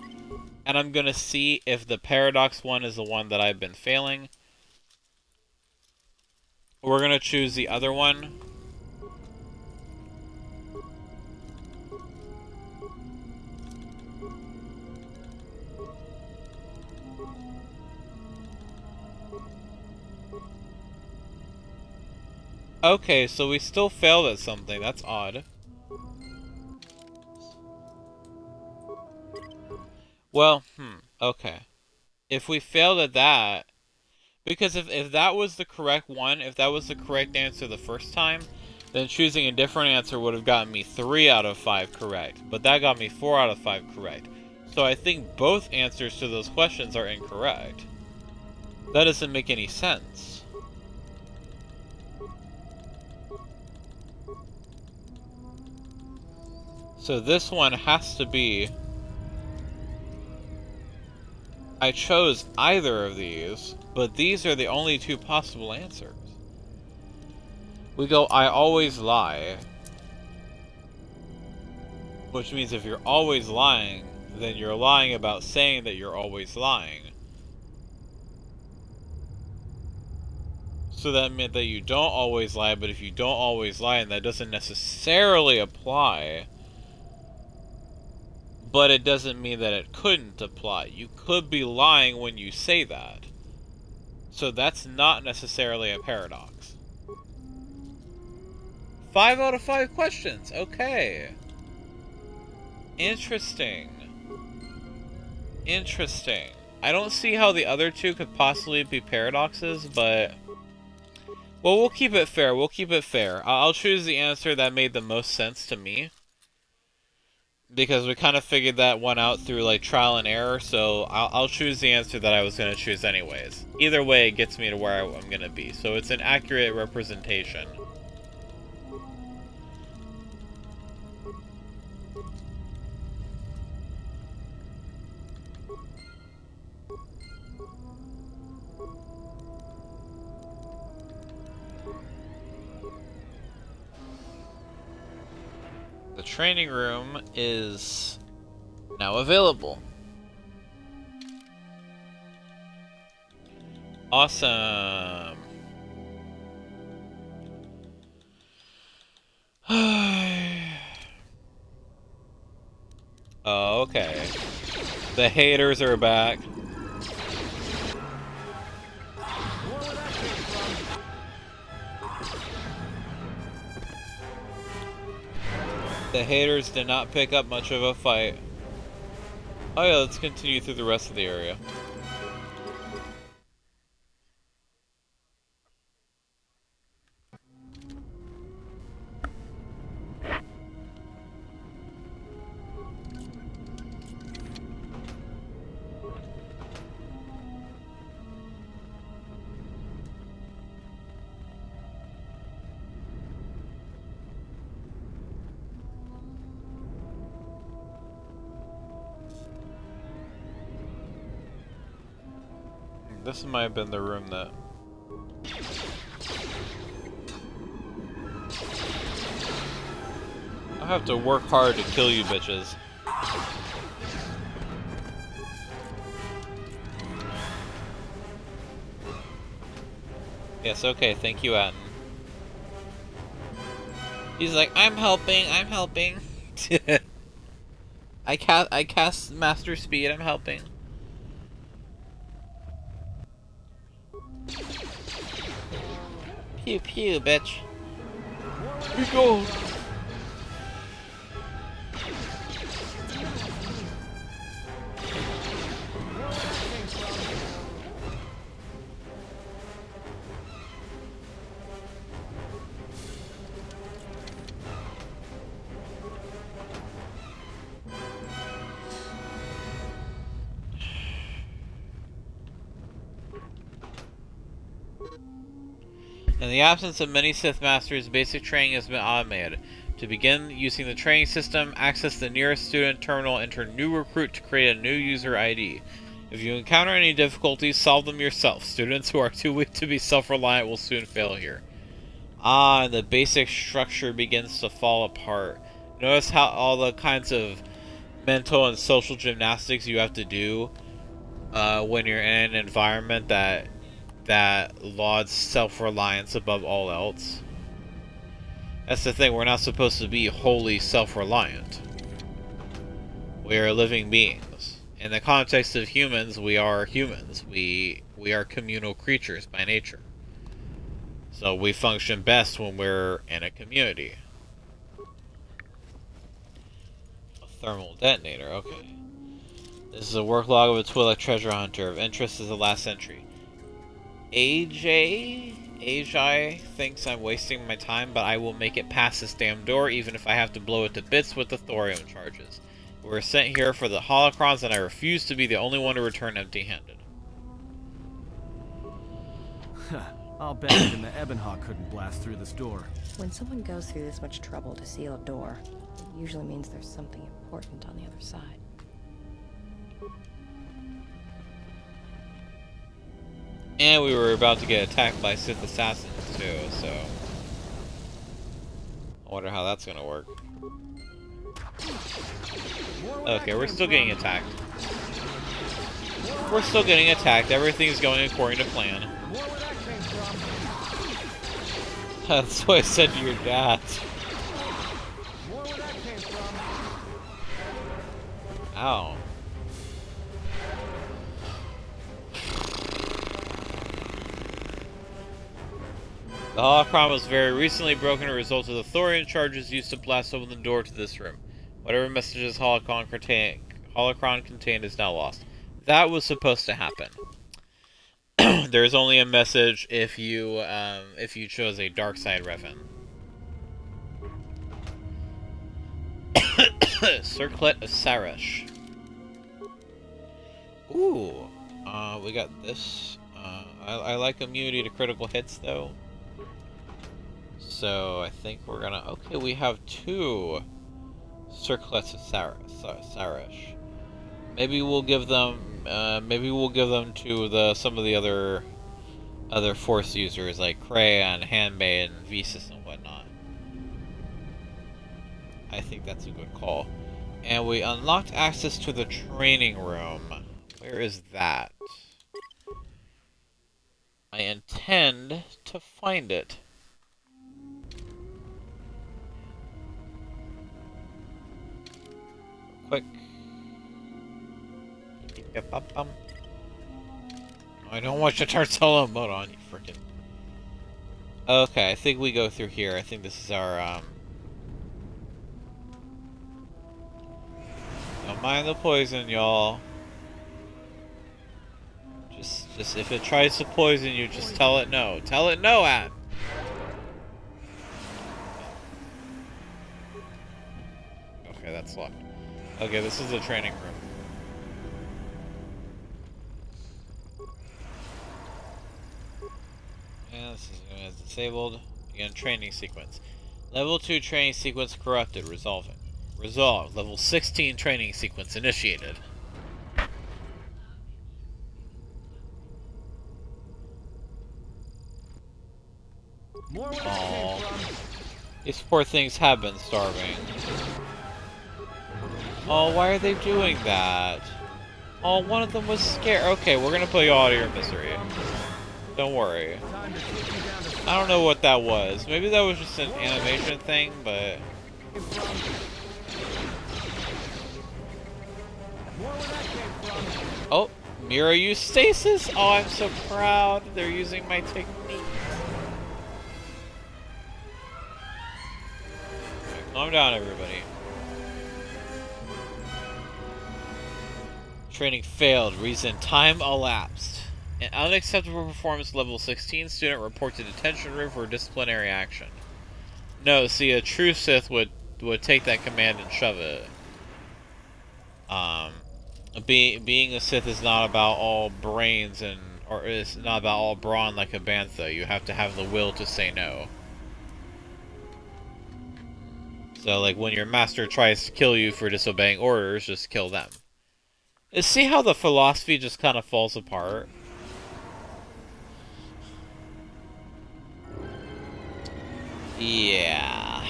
and I'm gonna see if the paradox one is the one that I've been failing. We're gonna choose the other one. Okay, so we still failed at something. That's odd. Well, okay. If we failed at that, because if that was the correct one, if that was the correct answer the first time, then choosing a different answer would have gotten me 3 out of 5 correct. But that got me 4 out of 5 correct. So I think both answers to those questions are incorrect. That doesn't make any sense. So this one has to be... I chose either of these, but these are the only 2 possible answers. We go, I always lie. Which means if you're always lying, then you're lying about saying that you're always lying. So that meant that you don't always lie, but if you don't always lie, and that doesn't necessarily apply... But it doesn't mean that it couldn't apply. You could be lying when you say that. So that's not necessarily a paradox. 5 out of 5 questions. Okay. Interesting. Interesting. I don't see how the other 2 could possibly be paradoxes, but... Well, we'll keep it fair. We'll keep it fair. I'll choose the answer that made the most sense to me. Because we kind of figured that one out through, like, trial and error, so I'll choose the answer that I was going to choose anyways. Either way, it gets me to where I'm going to be, so it's an accurate representation. The training room is now available. Awesome. Oh, okay. The haters are back. The haters did not pick up much of a fight. Oh yeah, let's continue through the rest of the area. This might have been the room that... I have to work hard to kill you bitches. Yes, okay, thank you, Atten. He's like, I'm helping, I'm helping. I cast Master Speed, I'm helping. Pew pew, bitch. We go. In the absence of many Sith Masters, basic training has been automated. To begin using the training system, access the nearest student terminal, enter new recruit to create a new user ID. If you encounter any difficulties, solve them yourself. Students who are too weak to be self-reliant will soon fail here. Ah, and the basic structure begins to fall apart. Notice how all the kinds of mental and social gymnastics you have to do when you're in an environment that lauds self-reliance above all else. That's the thing, we're not supposed to be wholly self-reliant. We are living beings. In the context of humans, we are humans. We are communal creatures by nature. So we function best when we're in a community. A thermal detonator, okay. This is a work log of a Twi'lek treasure hunter. Of interest is the last entry. AJ thinks I'm wasting my time, but I will make it past this damn door, even if I have to blow it to bits with the thorium charges. We were sent here for the holocrons, and I refuse to be the only one to return empty-handed. I'll bet even the Ebonhawk couldn't blast through this door. When someone goes through this much trouble to seal a door, it usually means there's something important on the other side. And we were about to get attacked by Sith assassins too, so I wonder how that's gonna work. Okay, we're still getting attacked. We're still getting attacked. Everything's going according to plan. That's what I said to your dad. Ow. The holocron was very recently broken as a result of the thorium charges used to blast open the door to this room. Whatever messages holocron contained is now lost. That was supposed to happen. There's only a message if you chose a dark side Revan. Circlet of Sarash. Ooh, we got this. I like immunity to critical hits though. So I think we're gonna. Okay, we have 2 circlets of Sarash. Maybe we'll give them. Maybe we'll give them to some of the other Force users like Kreia and Handmaid and Visas and whatnot. I think that's a good call. And we unlocked access to the training room. Where is that? I intend to find it. Quick. I don't want you to turn solo mode on, you frickin'. Okay, I think we go through here. I think this is our, Don't mind the poison, y'all. Just if it tries to poison you, just tell it no. Tell it no, Ann! Okay, that's locked. Okay, this is the training room. And this is disabled. Again, training sequence. Level 2 training sequence corrupted. Resolving. Resolved. Level 16 training sequence initiated. Aww. These poor things have been starving. Oh, why are they doing that? Oh, one of them was scared. Okay, we're gonna put you all out of your misery. Don't worry. I don't know what that was. Maybe that was just an animation thing, but... Oh, mirror use stasis? Oh, I'm so proud. They're using my technique. Okay, calm down, everybody. Training failed. Reason: time elapsed. An unacceptable performance level 16 student report to detention room for disciplinary action. No, see, a true Sith would take that command and shove it. Being a Sith is not about all brains or it's not about all brawn like a bantha. You have to have the will to say no. So, like, when your master tries to kill you for disobeying orders, just kill them. See how the philosophy just kind of falls apart? Yeah.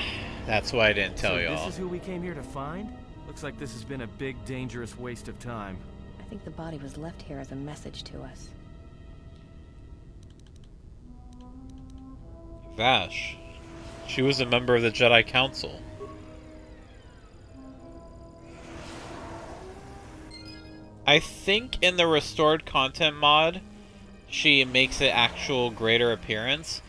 That's why I didn't tell y'all. This is who we came here to find? Looks like this has been a big, dangerous waste of time. I think the body was left here as a message to us. Vash. She was a member of the Jedi Council. I think in the restored content mod, she makes an actual greater appearance.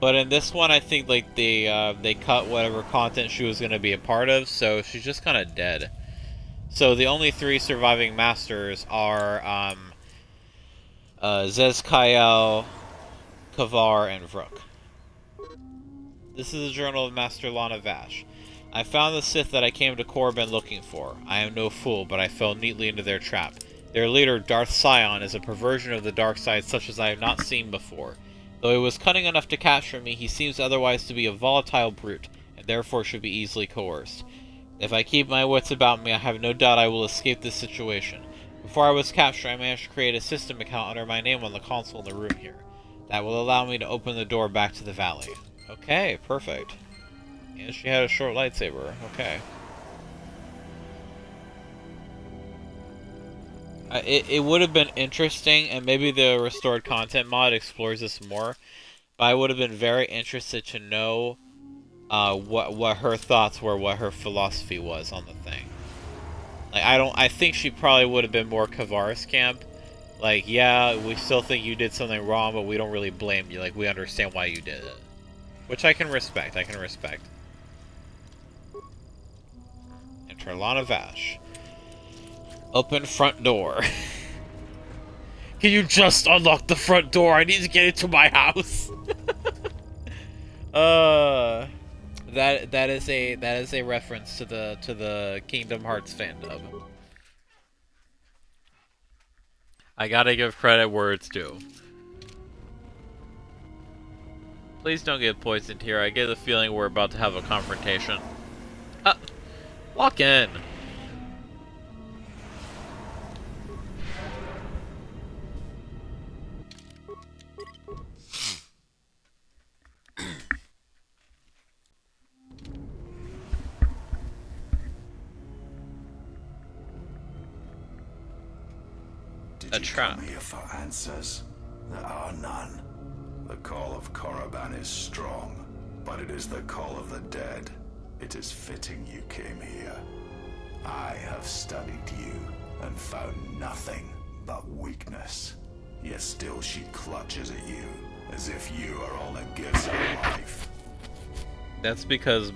But in this one, I think like they cut whatever content she was going to be a part of, so she's just kind of dead. So the only 3 surviving masters are Zez Kyle, Kavar, and Vrook. This is a journal of Master Lana Vash. I found the Sith that I came to Korriban looking for. I am no fool, but I fell neatly into their trap. Their leader, Darth Sion, is a perversion of the dark side such as I have not seen before. Though he was cunning enough to capture me, he seems otherwise to be a volatile brute, and therefore should be easily coerced. If I keep my wits about me, I have no doubt I will escape this situation. Before I was captured, I managed to create a system account under my name on the console in the room here. That will allow me to open the door back to the valley. Okay, perfect. And she had a short lightsaber. Okay. It would have been interesting, and maybe the restored content mod explores this more, but I would have been very interested to know what her thoughts were, what her philosophy was on the thing. Like, I think she probably would have been more Kavar's camp. Like, yeah, we still think you did something wrong, but we don't really blame you. Like, we understand why you did it. Which I can respect, Enter Lana Vash. Open front door. Can you just unlock the front door? I need to get into my house. That is a reference to the Kingdom Hearts fandom. I gotta give credit where it's due. Please don't get poisoned here. I get the feeling we're about to have a confrontation. Walk in. Did you come here for answers? There are none. The call of Korriban is strong, but it is the call of the dead. It is fitting you came here. I have studied you and found nothing but weakness. Yet still she clutches at you, as if you are all that gives her life. That's because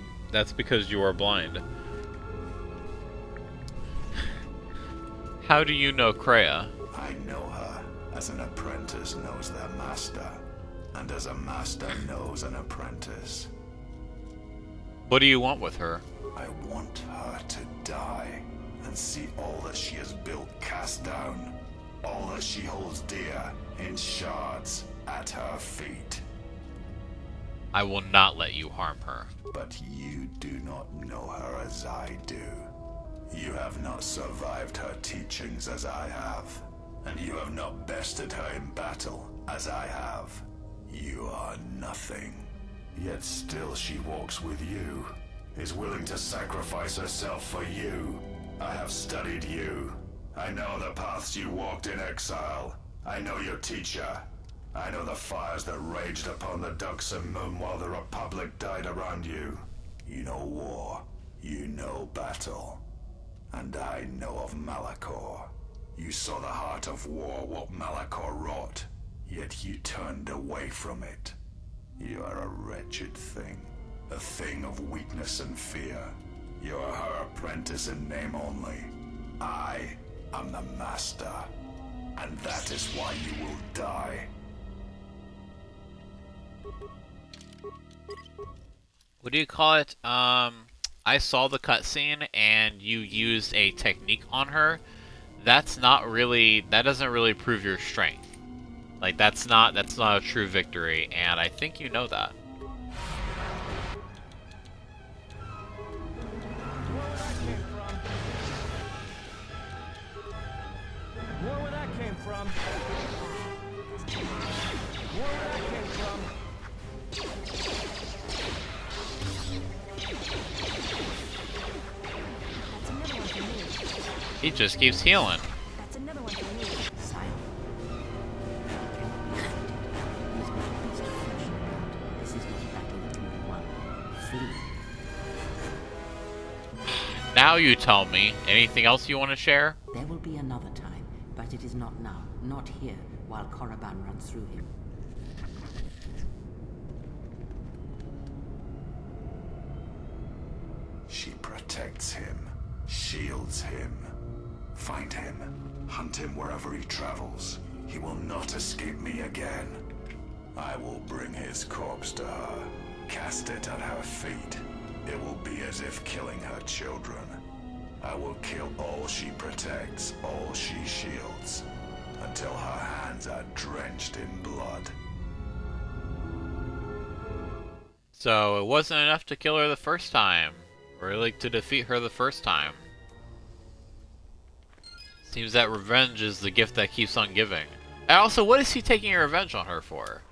you are blind. How do you know Kreia? I know her as an apprentice knows their master, and as a master knows an apprentice. What do you want with her? I want her to die, and see all that she has built cast down, all that she holds dear in shards at her feet. I will not let you harm her. But you do not know her as I do. You have not survived her teachings as I have, and you have not bested her in battle as I have. You are nothing. Yet still she walks with you, is willing to sacrifice herself for you. I have studied you. I know the paths you walked in exile. I know your teacher. I know the fires that raged upon the Duxon Moon while the Republic died around you. You know war. You know battle. And I know of Malachor. You saw the heart of war, what Malachor wrought, yet you turned away from it. You are a wretched thing, a thing of weakness and fear. You are her apprentice in name only. I am the master, and that is why you will die. What do you call it? I saw the cutscene and you used a technique on her. That doesn't really prove your strength. Like that's not a true victory, and I think you know that. from. More where that came from. That's another one for me. He just keeps healing. That's another one for me. Silent. He cannot be defeated. He is but a beast of flesh and blood. This is not a battle that can be won. Flee. Now you tell me. Anything else you want to share? There will be another time, but it is not now, not here, while Korriban runs through him. She protects him, shields him. Find him, hunt him wherever he travels. He will not escape me again. I will bring his corpse to her, cast it at her feet. It will be as if killing her children. I will kill all she protects, all she shields, until her hands are drenched in blood. So it wasn't enough to kill her the first time, or like to defeat her the first time. Seems that revenge is the gift that keeps on giving. And also, what is he taking revenge on her for?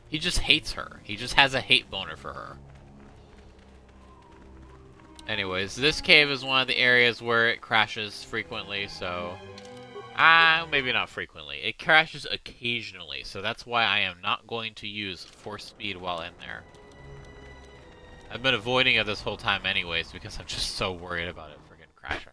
He just hates her. He just has a hate boner for her. Anyways, this cave is one of the areas where it crashes frequently, so... maybe not frequently. It crashes occasionally, so that's why I am not going to use force speed while in there. I've been avoiding it this whole time anyways, because I'm just so worried about it friggin' crashing.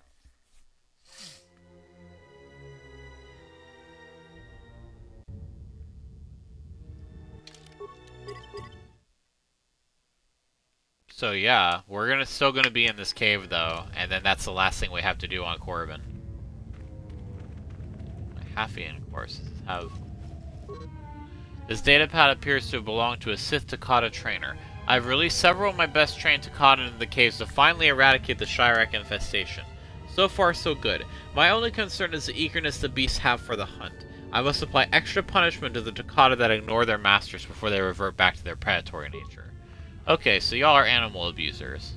So yeah, we're still gonna be in this cave though, and then that's the last thing we have to do on Korriban. Halfian courses have. This datapad appears to have belonged to a Sith Takata trainer. I've released several of my best trained Takata into the caves to finally eradicate the Chirac infestation. So far, so good. My only concern is the eagerness the beasts have for the hunt. I must apply extra punishment to the Takata that ignore their masters before they revert back to their predatory nature. Okay, so y'all are animal abusers.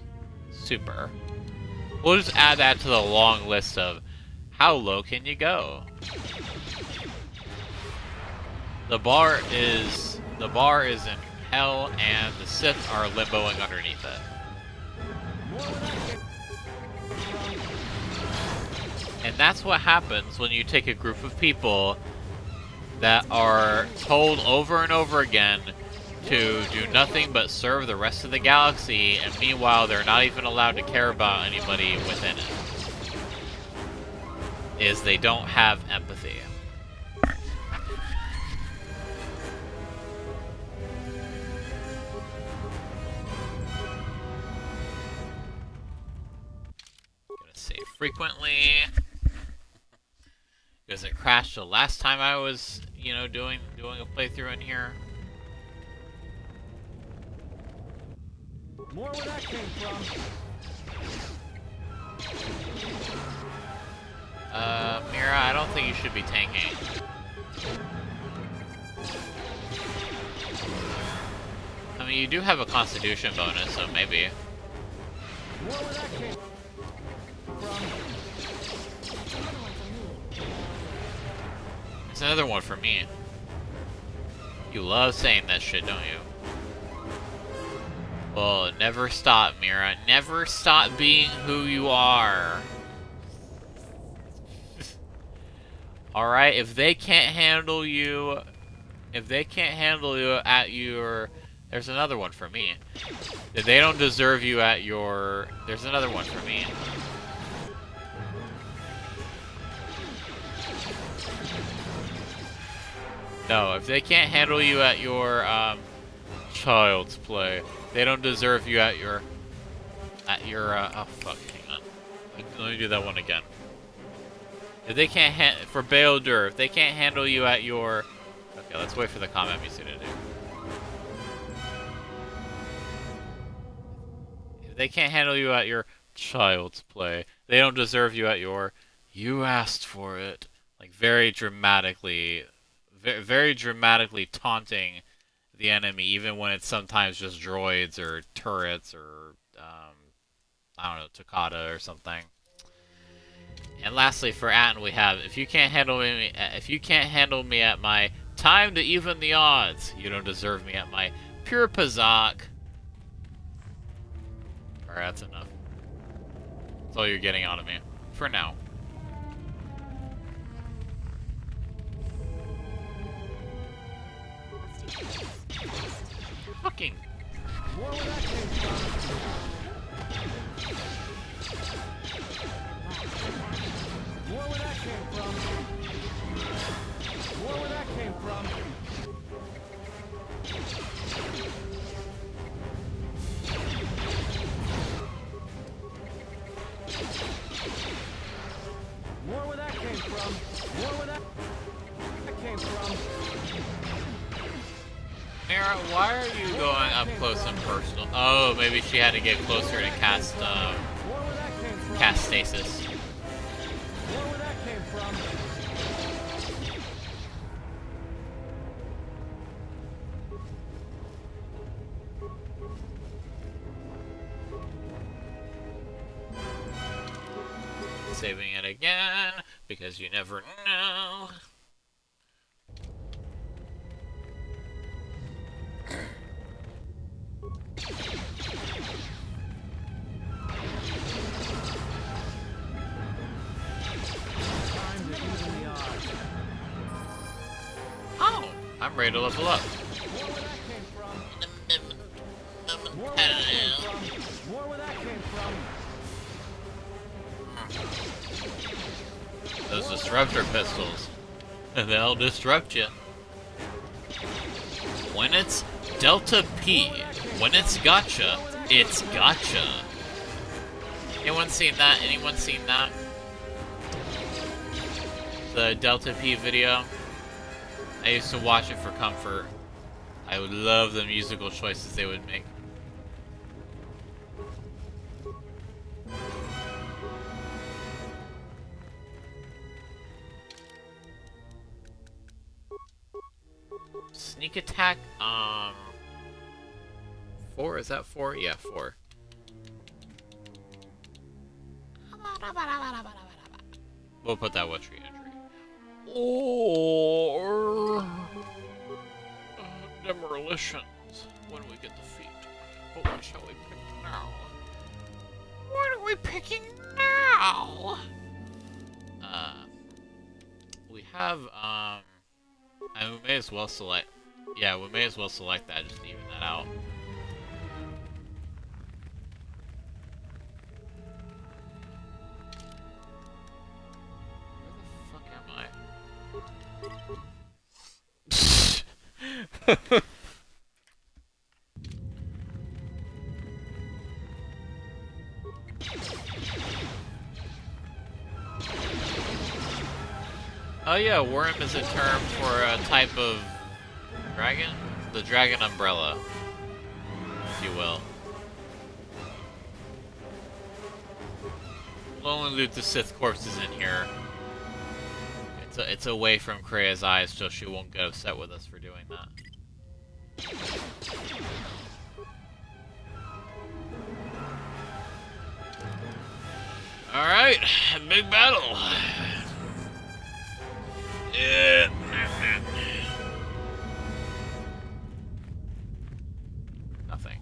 Super. We'll just add that to the long list of how low can you go? The bar is in hell, and the Sith are limboing underneath it. And that's what happens when you take a group of people that are told over and over again to do nothing but serve the rest of the galaxy, and meanwhile they're not even allowed to care about anybody within it. Is they don't have empathy. Gonna save frequently. Because it crashed the last time I was, doing a playthrough in here. More where that came from. Mira, I don't think you should be tanking. I mean, you do have a constitution bonus, so maybe. More where that came from. There's another one for me. You love saying that shit, don't you? Well, never stop, Mira. Never stop being who you are. Alright, if they can't handle you at your... There's another one for me. If they don't deserve you at your... There's another one for me. No, if they can't handle you at your, child's play, they don't deserve you at your... oh fuck, hang on. Let me do that one again. If they can't for Baeldur, if they can't handle you at your... Okay, let's wait for the comment music to do. If they can't handle you at your child's play, they don't deserve you at your... You asked for it. Like, very dramatically taunting the enemy, even when it's sometimes just droids or turrets or, I don't know, Takata or something. And lastly, for Atten, we have if you can't handle me at my time to even the odds, you don't deserve me at my pure Pazak. Alright, that's enough. That's all you're getting out of me. For now. Fucking. More where that came from. More where that came from. More where that came from. More where that came from. More where that came from. Mira, why are you going up close and personal? Oh, maybe she had to get closer to cast stasis. More where that came from. Saving it again, because you never know. Oh, I'm ready to level up. More where that came from. More where that came from. More where that came from. Those disruptor pistols. They'll disrupt you. When it's Delta P, when it's gotcha, it's gotcha. Anyone seen that? Anyone seen that? The Delta P video? I used to watch it for comfort. I would love the musical choices they would make. Sneak attack, 4? Is that 4? Yeah, 4. We'll put that with entry. Or demolitions when we get the feat. But what shall we pick now? What are we picking now? We have and we may as well select. Yeah, we may as well select that just to even that out. Oh yeah, worm is a term for a type of dragon? The dragon umbrella, if you will. We'll only loot the Sith corpses in here. It's away from Krea's eyes, so she won't get upset with us for doing that. Alright, big battle. Yeah. Nothing.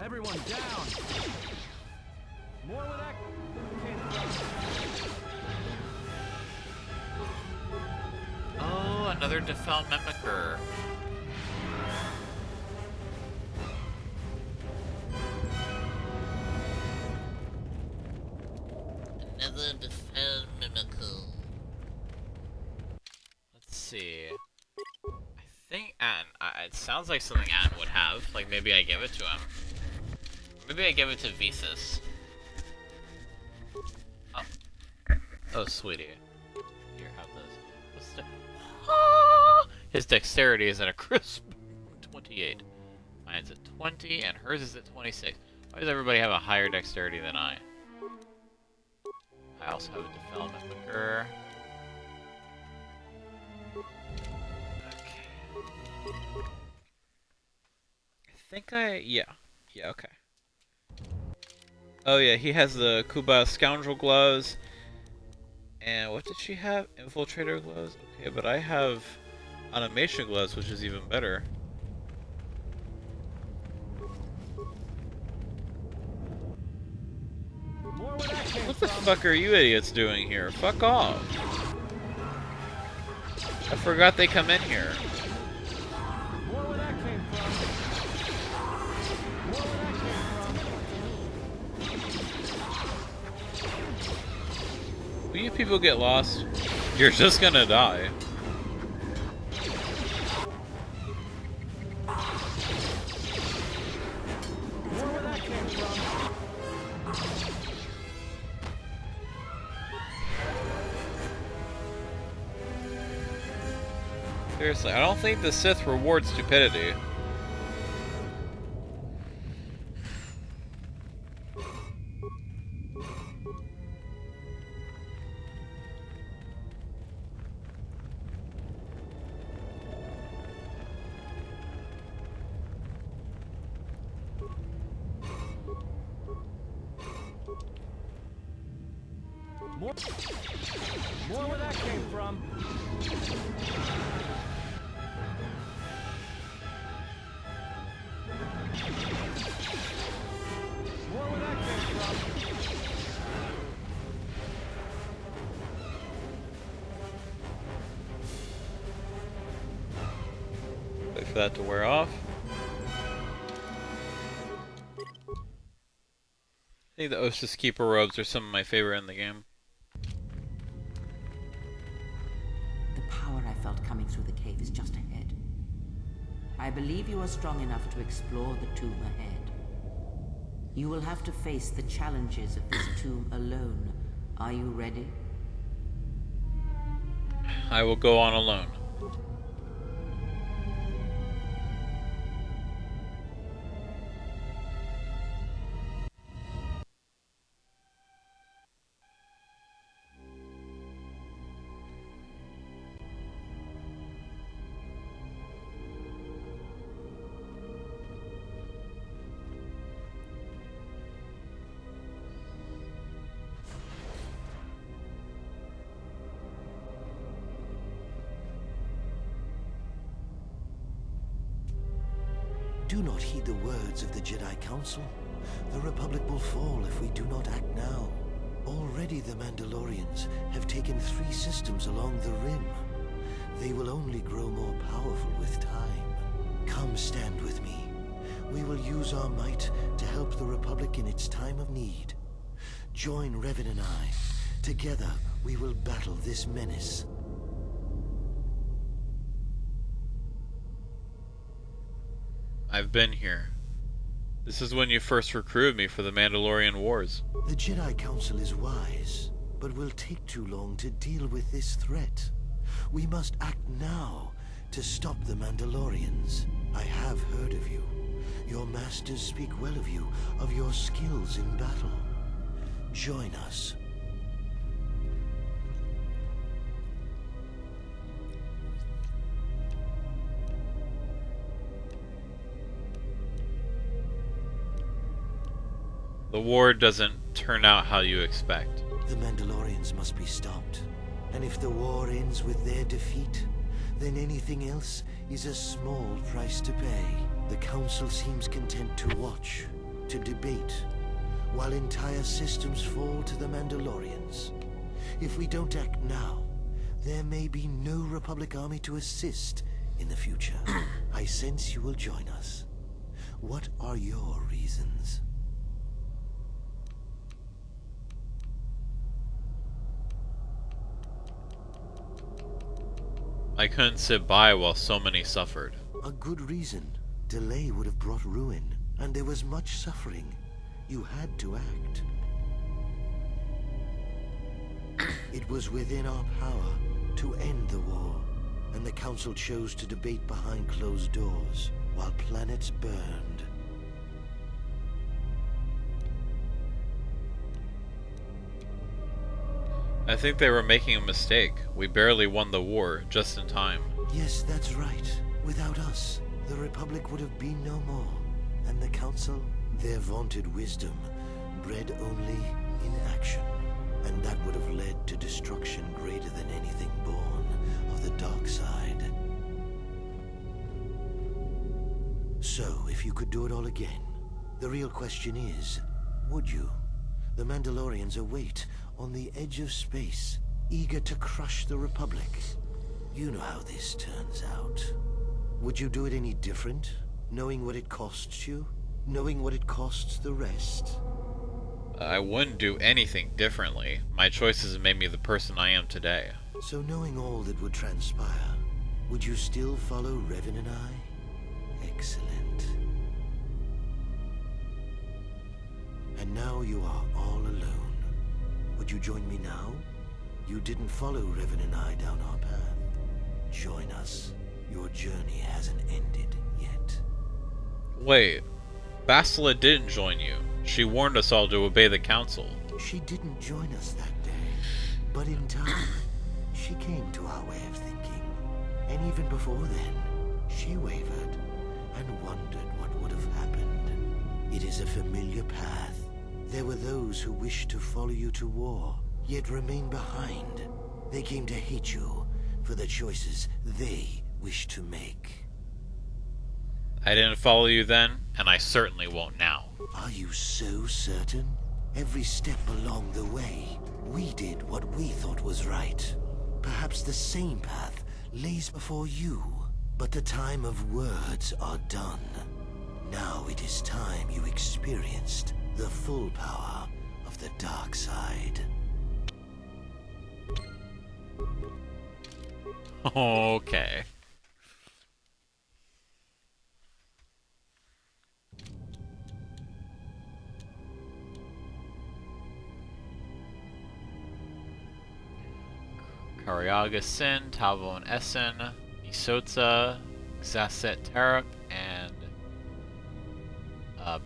Everyone down! More where that came from. Oh, another Defel Mimicker. Another defend mimical. Let's see. I think it sounds like something Ann would have. Like maybe I give it to him. Maybe I give it to Visas. Oh. Oh, sweetie. Here, have this. What's the... His dexterity is at a crisp 28. Mine's at 20, and hers is at 26. Why does everybody have a higher dexterity than I? I also have a development quicker. Okay. Yeah, okay. Oh yeah, he has the Kuba Scoundrel gloves. And what did she have? Infiltrator gloves? Okay, but I have Automation gloves, which is even better. What the fuck are you idiots doing here? Fuck off. I forgot they come in here. Will you people get lost? You're just gonna die. Seriously, I don't think the Sith reward stupidity. More where that came from. More where that came from. Wait for that to wear off. I think the Ostis Keeper robes are some of my favorite in the game. The power I felt coming through the cave is just ahead. I believe you are strong enough to explore the tomb ahead. You will have to face the challenges of this tomb alone. Are you ready? I will go on alone. Do not heed the words of the Jedi Council. The Republic will fall if we do not act now. Already the Mandalorians have taken 3 systems along the Rim. They will only grow more powerful with time. Come stand with me. We will use our might to help the Republic in its time of need. Join Revan and I. Together, we will battle this menace. I've been here. This is when you first recruited me for the Mandalorian Wars. The Jedi Council is wise, but will take too long to deal with this threat. We must act now to stop the Mandalorians. I have heard of you. Your masters speak well of you, of your skills in battle. Join us. The war doesn't turn out how you expect. The Mandalorians must be stopped. And if the war ends with their defeat, then anything else is a small price to pay. The Council seems content to watch, to debate, while entire systems fall to the Mandalorians. If we don't act now, there may be no Republic army to assist in the future. I sense you will join us. What are your reasons? I couldn't sit by while so many suffered. A good reason. Delay would have brought ruin, and there was much suffering. You had to act. It was within our power to end the war, and the Council chose to debate behind closed doors while planets burned. I think they were making a mistake. We barely won the war, just in time. Yes, that's right. Without us, the Republic would have been no more. And the Council, their vaunted wisdom, bred only in action. And that would have led to destruction greater than anything born of the dark side. So, if you could do it all again, the real question is, would you? The Mandalorians await on the edge of space, eager to crush the Republic. You know how this turns out. Would you do it any different? Knowing what it costs you? Knowing what it costs the rest? I wouldn't do anything differently. My choices made me the person I am today. So knowing all that would transpire, would you still follow Revan and I? Excellent. And now you are all alone. Would you join me now? You didn't follow Revan and I down our path. Join us. Your journey hasn't ended yet. Wait, Bastila didn't join you. She warned us all to obey the Council. She didn't join us that day, but in time, she came to our way of thinking. And even before then, she wavered and wondered what would have happened. It is a familiar path. There were those who wished to follow you to war, yet remain behind. They came to hate you for the choices they wished to make. I didn't follow you then, and I certainly won't now. Are you so certain? Every step along the way, we did what we thought was right. Perhaps the same path lays before you, but the time of words are done. Now it is time you experienced the full power of the dark side. Okay. Kariaga Sin, Talbot Essen, Isotza, Xaset Tarek, and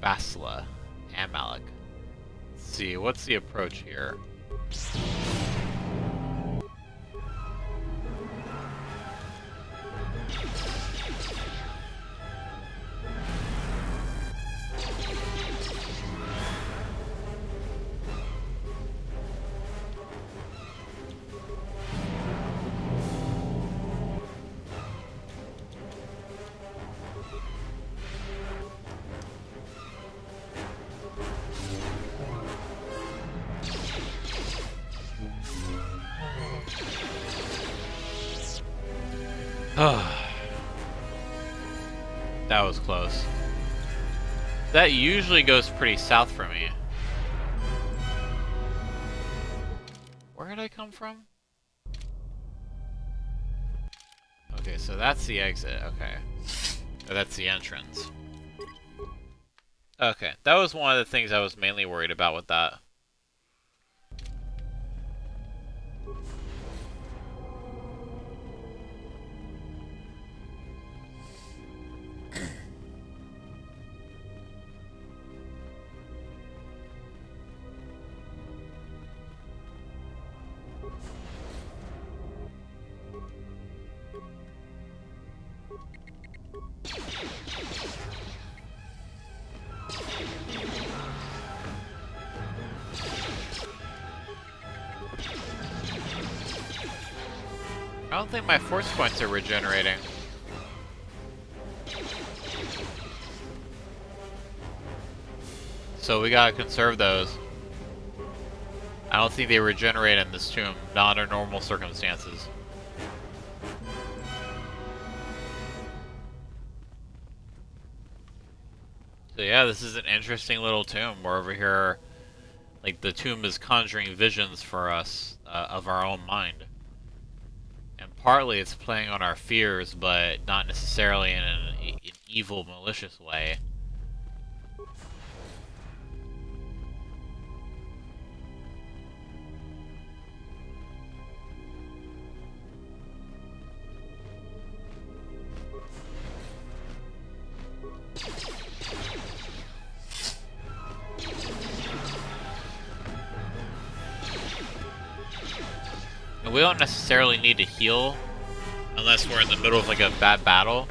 Basila, and Malik. Let's see, what's the approach here? That was close. That usually goes pretty south for me. Where did I come from? Okay, so that's the exit, okay. Or that's the entrance. Okay, that was one of the things I was mainly worried about with that. I don't think my force points are regenerating. So we gotta conserve those. I don't think they regenerate in this tomb, not under normal circumstances. So yeah, this is an interesting little tomb. We're over here, like the tomb is conjuring visions for us of our own mind. And partly it's playing on our fears, but not necessarily in an evil, malicious way. And we don't necessarily need to heal unless we're in the middle of like a bad battle,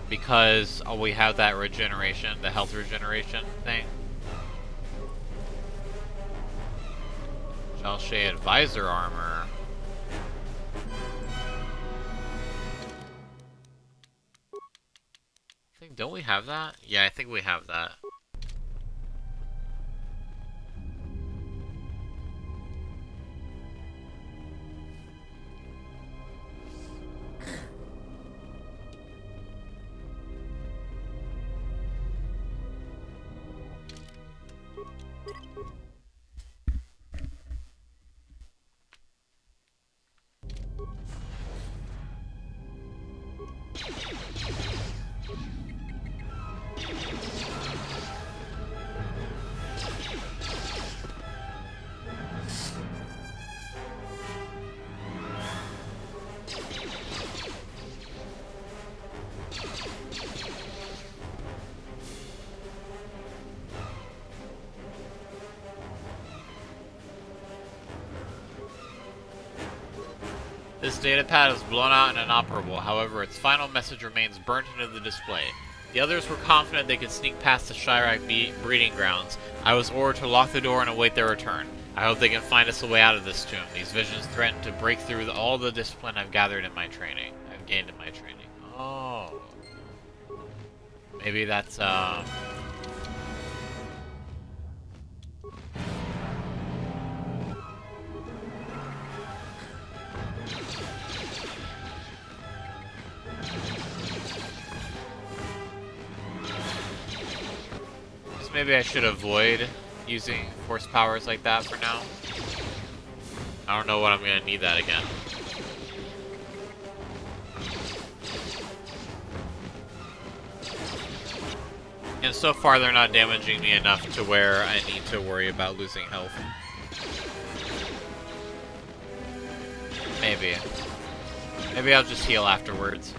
because we have that regeneration, the health regeneration thing. Shellshay Advisor armor. Don't we have that? Yeah, I think we have that. This datapad is blown out and inoperable, however its final message remains burnt into the display. The others were confident they could sneak past the Chirac breeding grounds. I was ordered to lock the door and await their return. I hope they can find us a way out of this tomb. These visions threaten to break through all the discipline I've gained in my training. Oh. Maybe that's, maybe I should avoid using force powers like that for now. I don't know when I'm gonna need that again. And so far they're not damaging me enough to where I need to worry about losing health. Maybe. Maybe I'll just heal afterwards.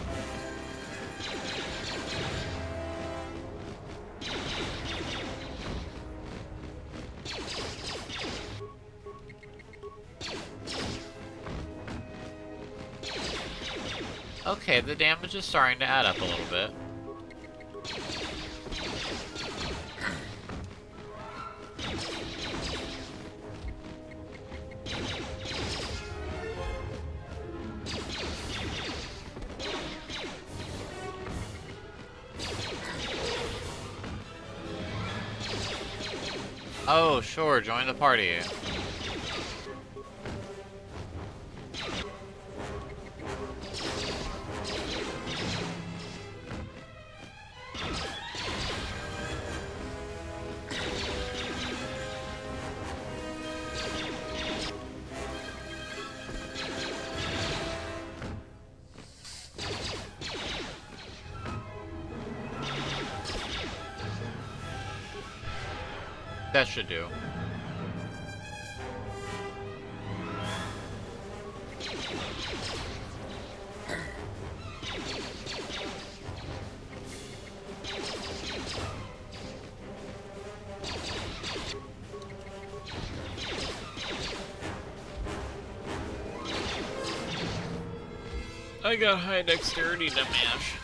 Okay, the damage is starting to add up a little bit. Oh, sure, join the party. That should do. I got high dexterity to mash.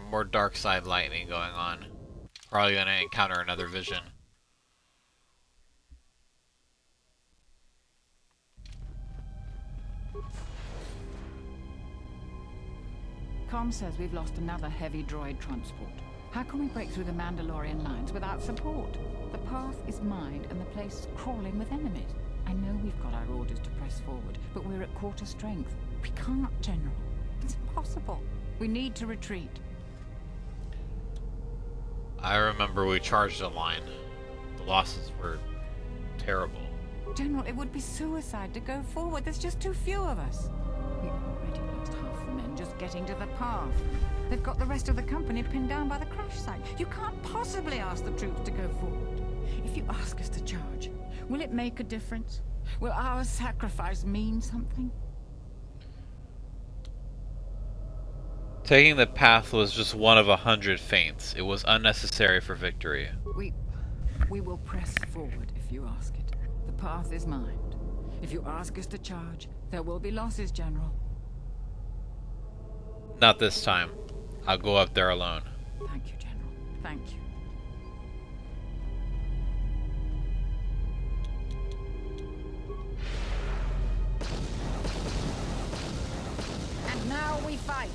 More dark side lightning going on. Probably gonna encounter another vision. Com says we've lost another heavy droid transport. How can we break through the Mandalorian lines without support? The path is mined and the place is crawling with enemies. I know we've got our orders to press forward, but we're at quarter strength. We can't, General. It's impossible. We need to retreat. I remember we charged a line. The losses were terrible. General, it would be suicide to go forward. There's just too few of us. We've already lost half the men just getting to the path. They've got the rest of the company pinned down by the crash site. You can't possibly ask the troops to go forward. If you ask us to charge, will it make a difference? Will our sacrifice mean something? Taking the path was just one of 100 feints. It was unnecessary for victory. We will press forward if you ask it. The path is mined. If you ask us to charge, there will be losses, General. Not this time. I'll go up there alone. Thank you, General. Thank you. And now we fight.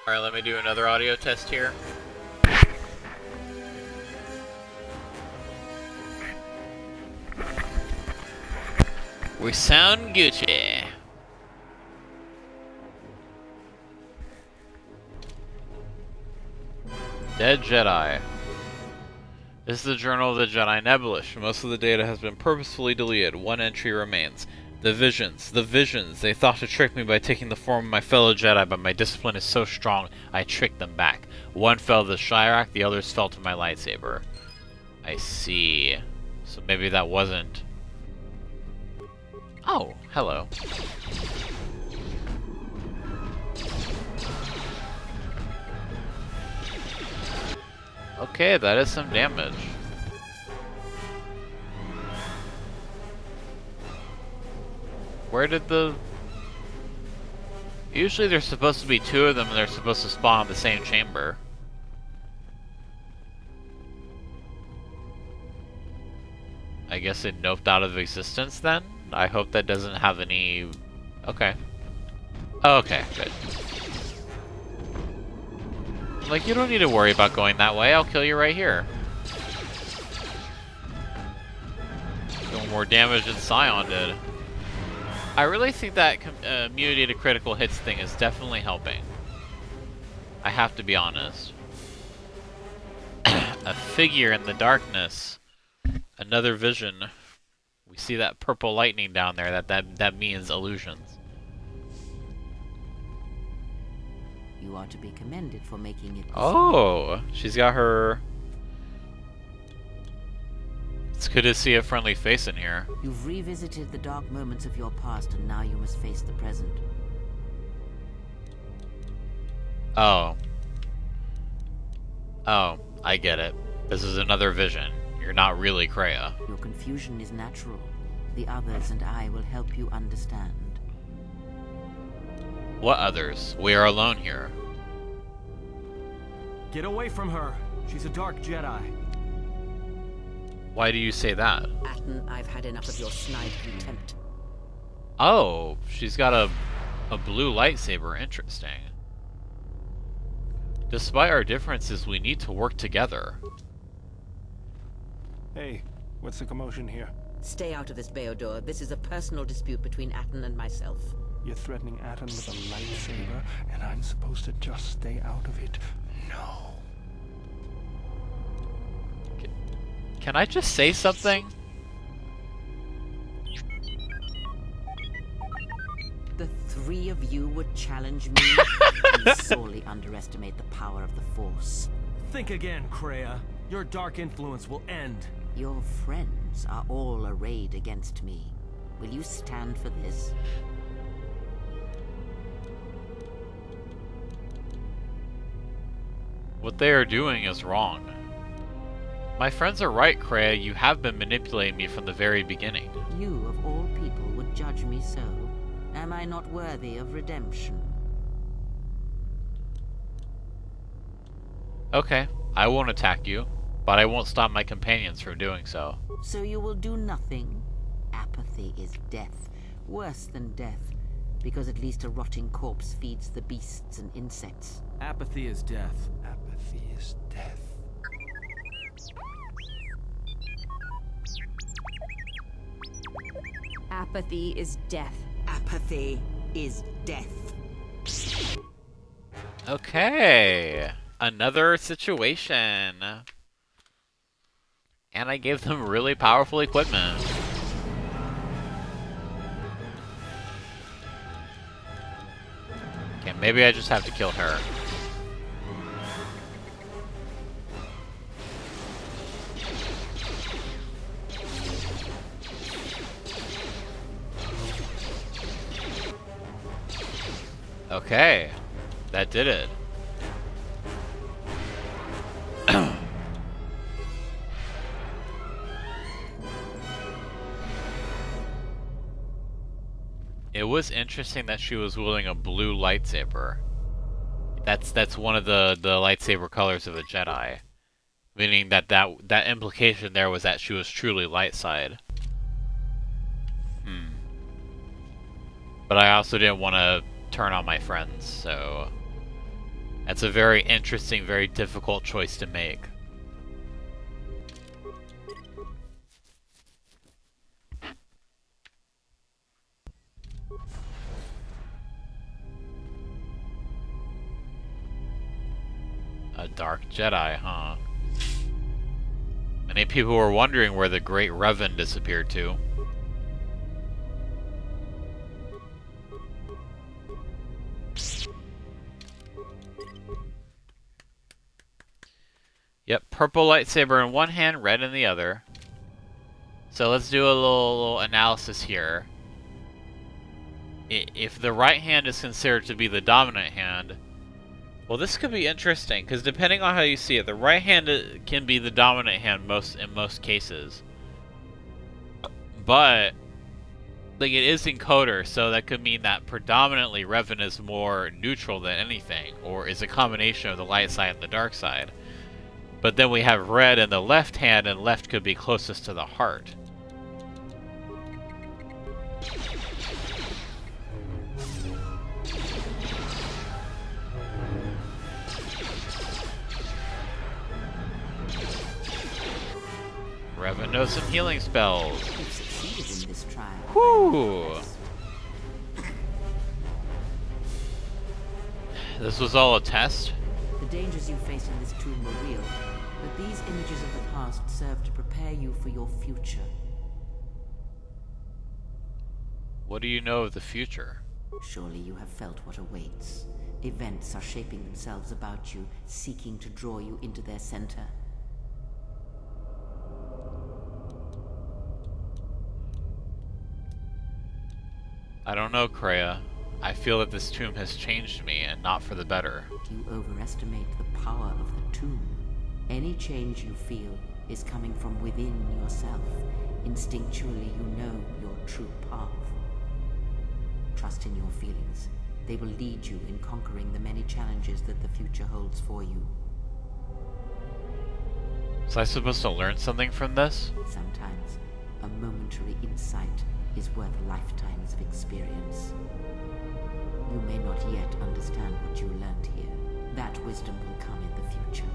Alright, let me do another audio test here. We sound Gucci. Dead Jedi. This is the Journal of the Jedi Nebulous. Most of the data has been purposefully deleted. One entry remains. The visions. They thought to trick me by taking the form of my fellow Jedi, but my discipline is so strong, I tricked them back. One fell to the Shirak, the others fell to my lightsaber. I see. So maybe that wasn't... Oh, hello. Okay, that is some damage. Where did the... Usually there's supposed to be two of them and they're supposed to spawn in the same chamber. I guess it noped out of existence then? I hope that doesn't have any... Okay. Okay, good. Like, you don't need to worry about going that way. I'll kill you right here. Doing more damage than Scion did. I really think that immunity to critical hits thing is definitely helping. I have to be honest. A figure in the darkness. Another vision. We see that purple lightning down there. That means illusions. You are to be commended for making it. Oh, she's got her... It's good to see a friendly face in here. You've revisited the dark moments of your past, and now you must face the present. Oh. Oh, I get it. This is another vision. You're not really Kreia. Your confusion is natural. The others and I will help you understand. What others? We are alone here. Get away from her. She's a dark Jedi. Why do you say that? Atten, I've had enough of your snide contempt. Oh, she's got a blue lightsaber. Interesting. Despite our differences, we need to work together. Hey, what's the commotion here? Stay out of this, Beodor. This is a personal dispute between Atten and myself. You're threatening Atten with a lightsaber, and I'm supposed to just stay out of it? No. Can I just say something? The three of you would challenge me? You sorely underestimate the power of the Force. Think again, Kreia. Your dark influence will end. Your friends are all arrayed against me. Will you stand for this? What they are doing is wrong. My friends are right, Kreia. You have been manipulating me from the very beginning. You, of all people, would judge me so. Am I not worthy of redemption? Okay, I won't attack you, but I won't stop my companions from doing so. So you will do nothing? Apathy is death. Worse than death, because at least a rotting corpse feeds the beasts and insects. Apathy is death. Apathy is death. Apathy is death. Apathy is death. Okay, another situation. And I gave them really powerful equipment. Okay, maybe I just have to kill her. Okay, that did it. It was interesting that she was wielding a blue lightsaber. That's one of the lightsaber colors of a Jedi, meaning that implication there was that she was truly light side. But I also didn't want to turn on my friends, so that's a very interesting, very difficult choice to make. A dark Jedi, huh? Many people were wondering where the great Revan disappeared to. Yep, purple lightsaber in one hand, red in the other. So let's do a little analysis here. If the right hand is considered to be the dominant hand, well, this could be interesting, because depending on how you see it, the right hand can be the dominant hand in most cases. But like it is in KoTOR, so that could mean that predominantly Revan is more neutral than anything, or is a combination of the light side and the dark side. But then we have red in the left hand, and left could be closest to the heart. Revan knows some healing spells. You've succeeded in this trial. Whew! This was all a test? The dangers you faced in this tomb were real, but these images of the past serve to prepare you for your future. What do you know of the future? Surely you have felt what awaits. Events are shaping themselves about you, seeking to draw you into their center. I don't know, Kreia. I feel that this tomb has changed me, and not for the better. You overestimate the power of the tomb. Any change you feel is coming from within yourself. Instinctually, you know your true path. Trust in your feelings. They will lead you in conquering the many challenges that the future holds for you. Was I supposed to learn something from this? Sometimes, a momentary insight is worth lifetimes of experience. You may not yet understand what you learned here. That wisdom will come in the future.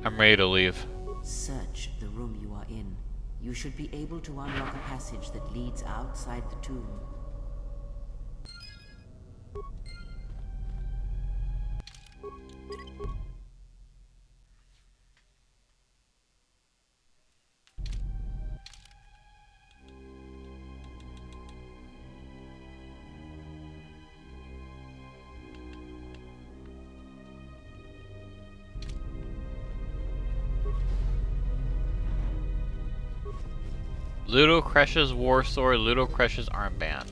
I'm ready to leave. Search the room you are in. You should be able to unlock a passage that leads outside the tomb. Ludo Kresh's War Sword, Ludo Kresh's Armband.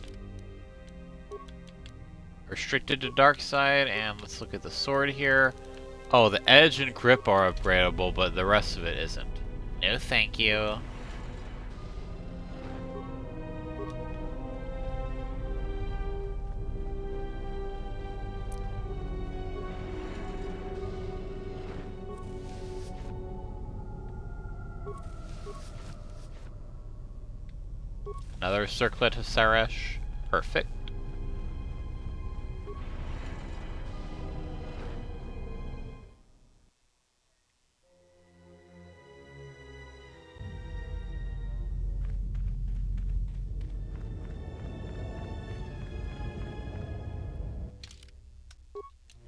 Restricted to dark side, and let's look at the sword here. Oh, the edge and grip are upgradable, but the rest of it isn't. No thank you. Another circlet of Saresh. Perfect.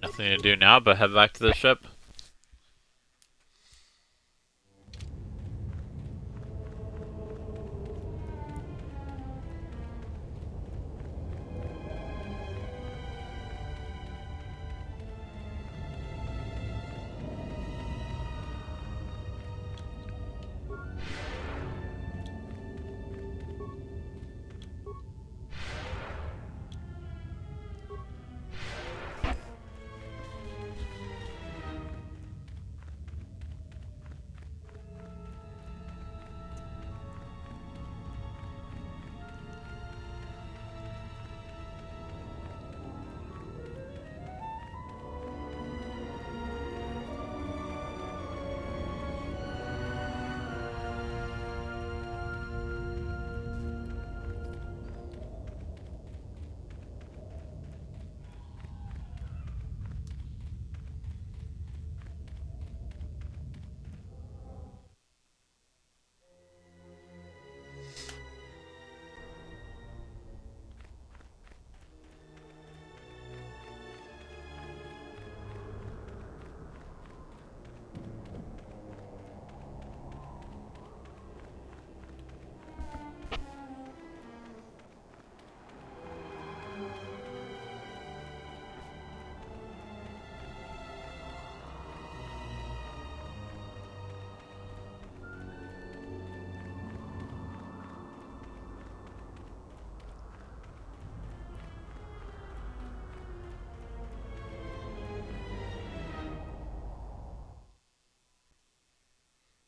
Nothing to do now but head back to the ship.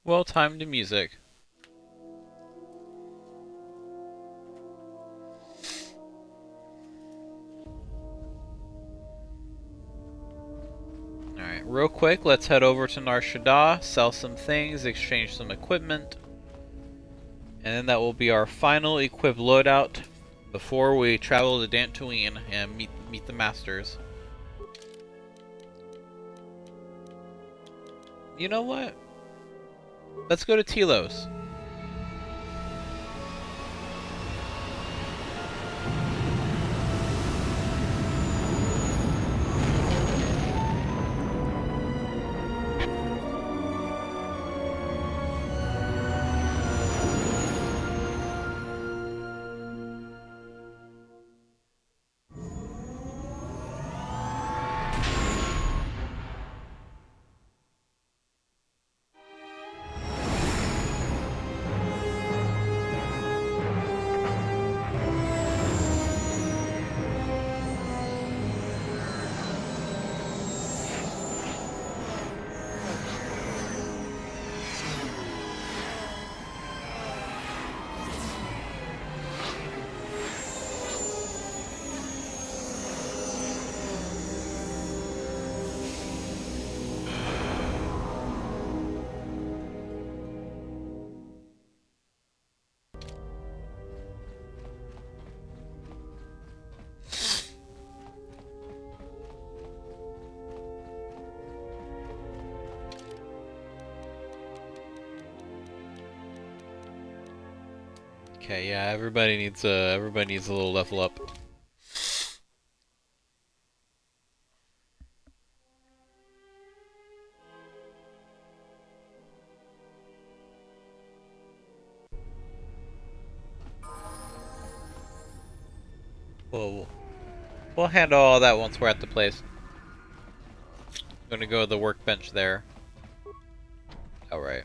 Well, time to music. Alright, real quick, let's head over to Nar Shaddaa, sell some things, exchange some equipment. And then that will be our final equipped loadout before we travel to Dantooine and meet the masters. You know what? Let's go to Telos. Okay, yeah, everybody needs a little level up. We'll handle all that once we're at the place. I'm gonna go to the workbench there. Alright.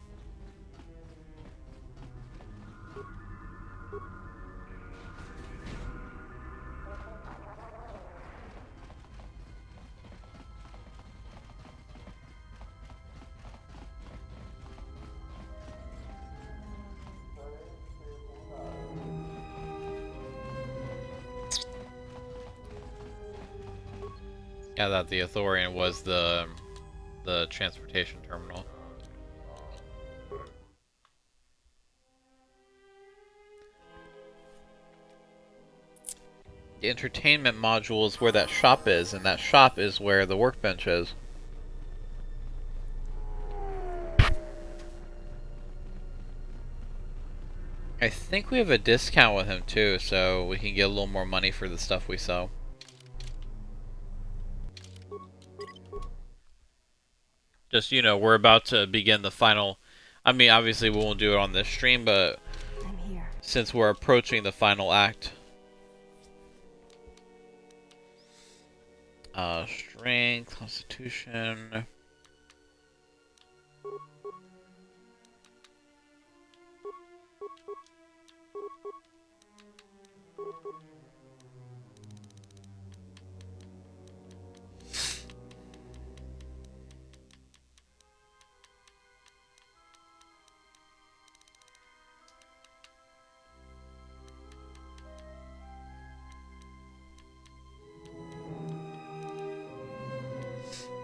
Yeah, that the Ithorian was the transportation terminal. The entertainment module is where that shop is, and that shop is where the workbench is. I think we have a discount with him too, so we can get a little more money for the stuff we sell. Just, you know, we're about to begin the final... I mean, obviously we won't do it on this stream, but since we're approaching the final act... strength, constitution...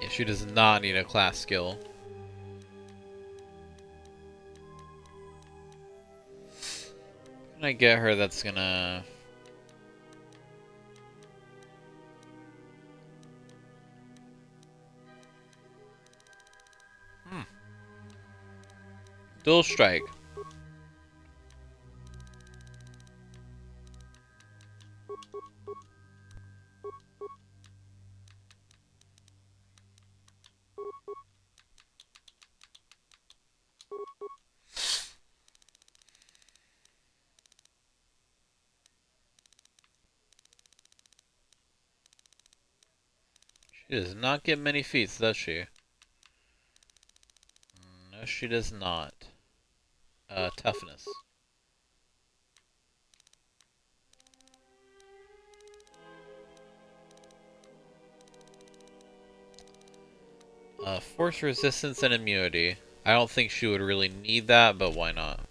She does not need a class skill. Can I get her that's gonna... Dual strike. She does not get many feats, does she? No, she does not. Toughness. Force resistance and immunity. I don't think she would really need that, but why not?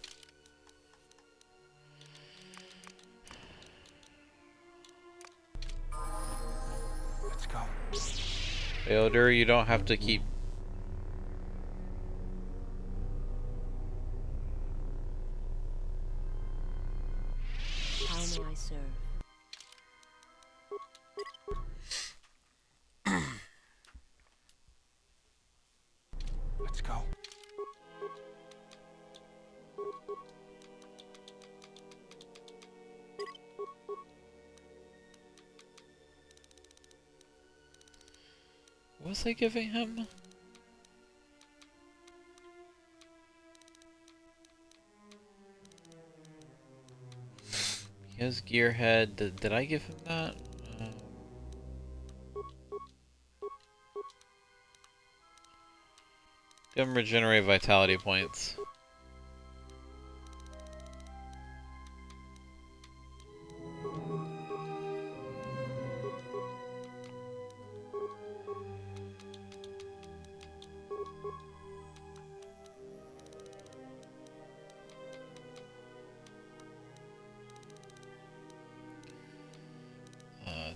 Let's go. Failure, you don't have to keep go. What was I giving him? He has Gearhead. Did I give him that? Give him regenerate vitality points.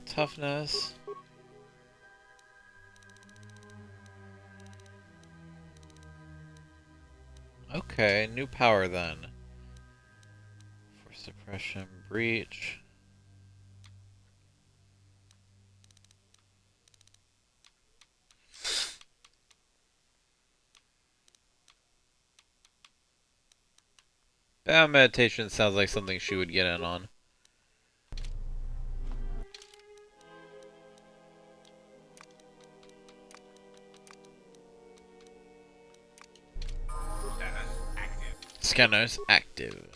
Toughness. Okay, new power then. For suppression, breach. Bound meditation sounds like something she would get in on. Scanners active.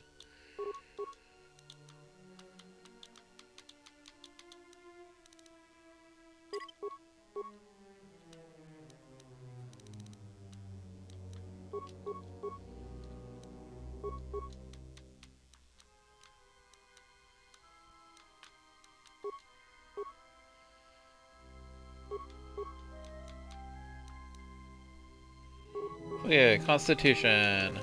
Okay, Constitution.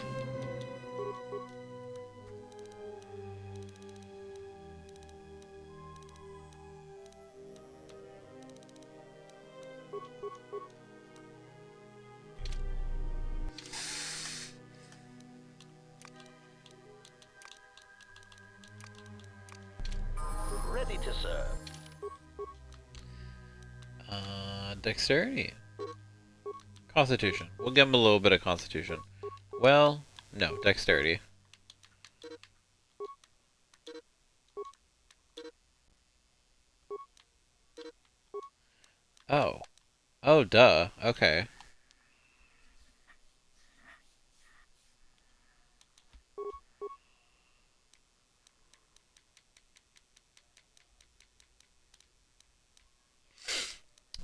Ready to serve. Dexterity. Constitution. We'll give him a little bit of Constitution. Well, no, Dexterity. Oh. Oh, duh. Okay.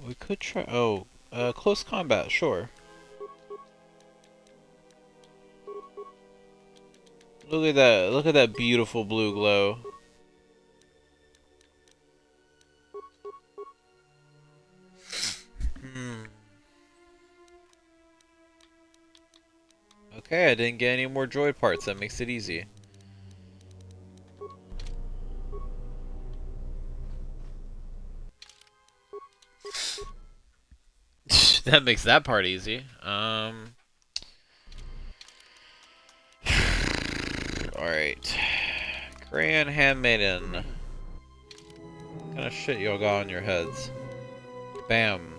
We could try. Oh, close combat, sure. Look at that. Look at that beautiful blue glow. Okay, I didn't get any more droid parts. That makes it easy. That makes that part easy. Alright. Grand Handmaiden. What kind of shit y'all got on your heads? Bam.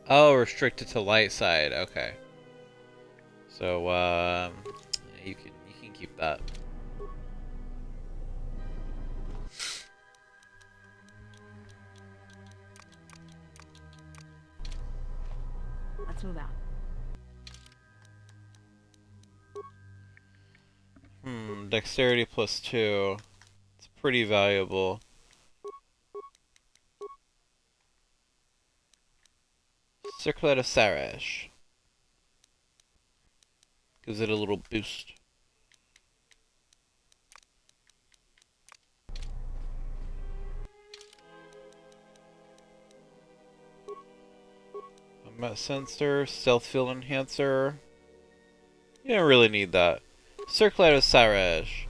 Oh, restricted to light side. Okay. So, you can keep that. Let's move out. Dexterity +2. It's pretty valuable. Circlet of Sarash. Gives it a little boost. Combat Sensor, Stealth Field Enhancer. You don't really need that. Circlet of Sarash.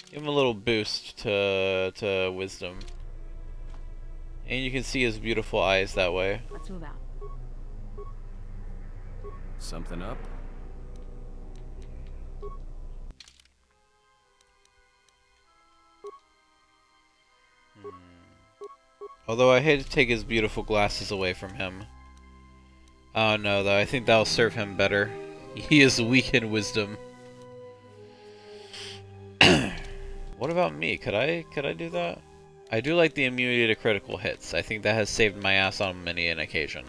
Give him a little boost to Wisdom. And you can see his beautiful eyes that way. Let's move out. Something up? Although I hate to take his beautiful glasses away from him. Oh no, though, I think that'll serve him better. He is weak in wisdom. What about me? Could I do that? I do like the immunity to critical hits. I think that has saved my ass on many an occasion.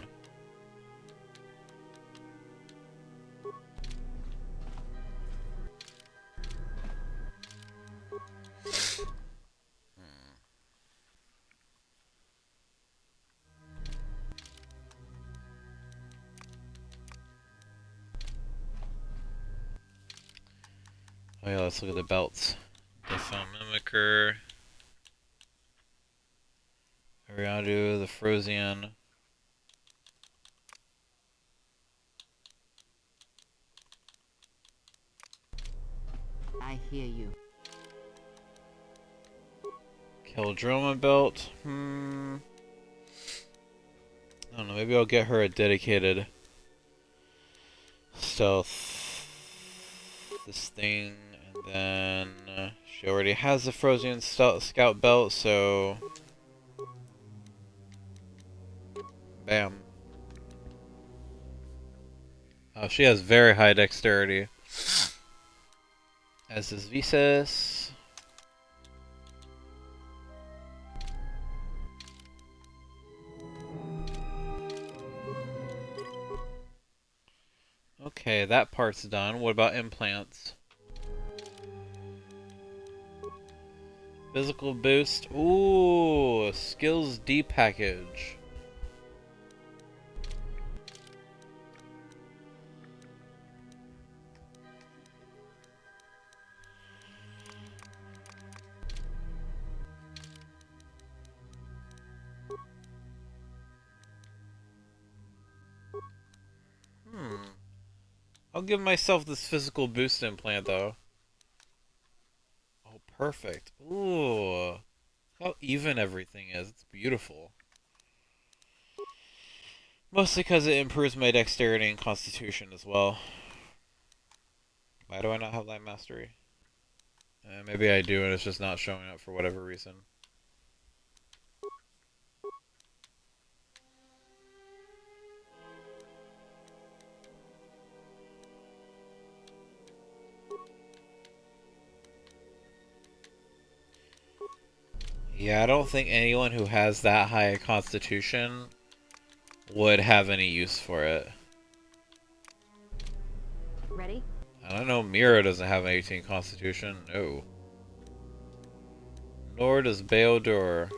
Oh yeah, let's look at the belts. Defile Mimicker. Ariadu, the Frosian. I hear you. Keldroma belt. I don't know, maybe I'll get her a dedicated stealth. This thing, and then she already has the Frosian scout belt, so bam. Oh, she has very high dexterity. As does Visas. Okay, that part's done. What about implants? Physical boost. Ooh, skills D package. I'll give myself this physical boost implant, though. Oh, perfect. Ooh. How even everything is. It's beautiful. Mostly because it improves my dexterity and constitution as well. Why do I not have light mastery? Maybe I do and it's just not showing up for whatever reason. Yeah, I don't think anyone who has that high a constitution would have any use for it. Ready? I don't know, Mira doesn't have an 18 constitution. No. Nor does Beodur.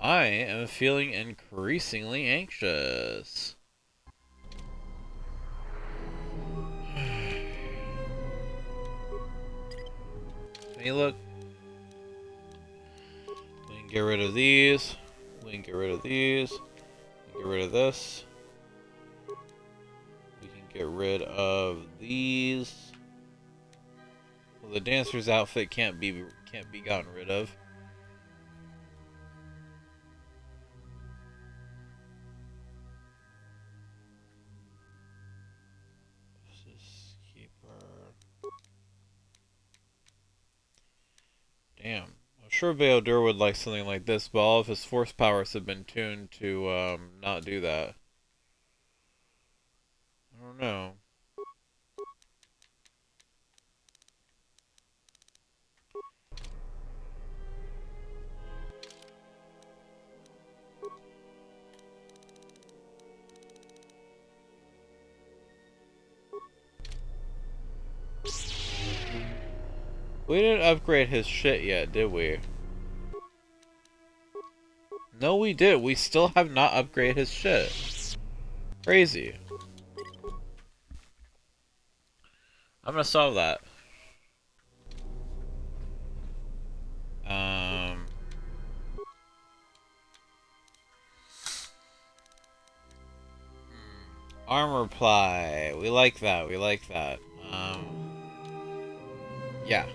I am feeling increasingly anxious. Hey, look. We can get rid of these. We can get rid of these. We can get rid of this. We can get rid of these. Well, the dancer's outfit can't be gotten rid of. Let's just keep her. Damn. I'm sure Beodur would like something like this, but all of his force powers have been tuned to not do that. I don't know. We didn't upgrade his shit yet, did we? No, we did. We still have not upgraded his shit. Crazy. I'm gonna solve that. Armor ply. We like that. We like that. Yeah.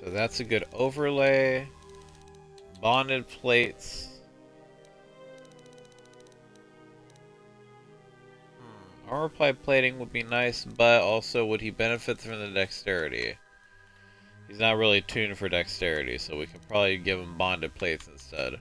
So that's a good overlay. Bonded plates. Armor pipe plating would be nice, but also would he benefit from the dexterity? He's not really tuned for dexterity, so we could probably give him bonded plates instead.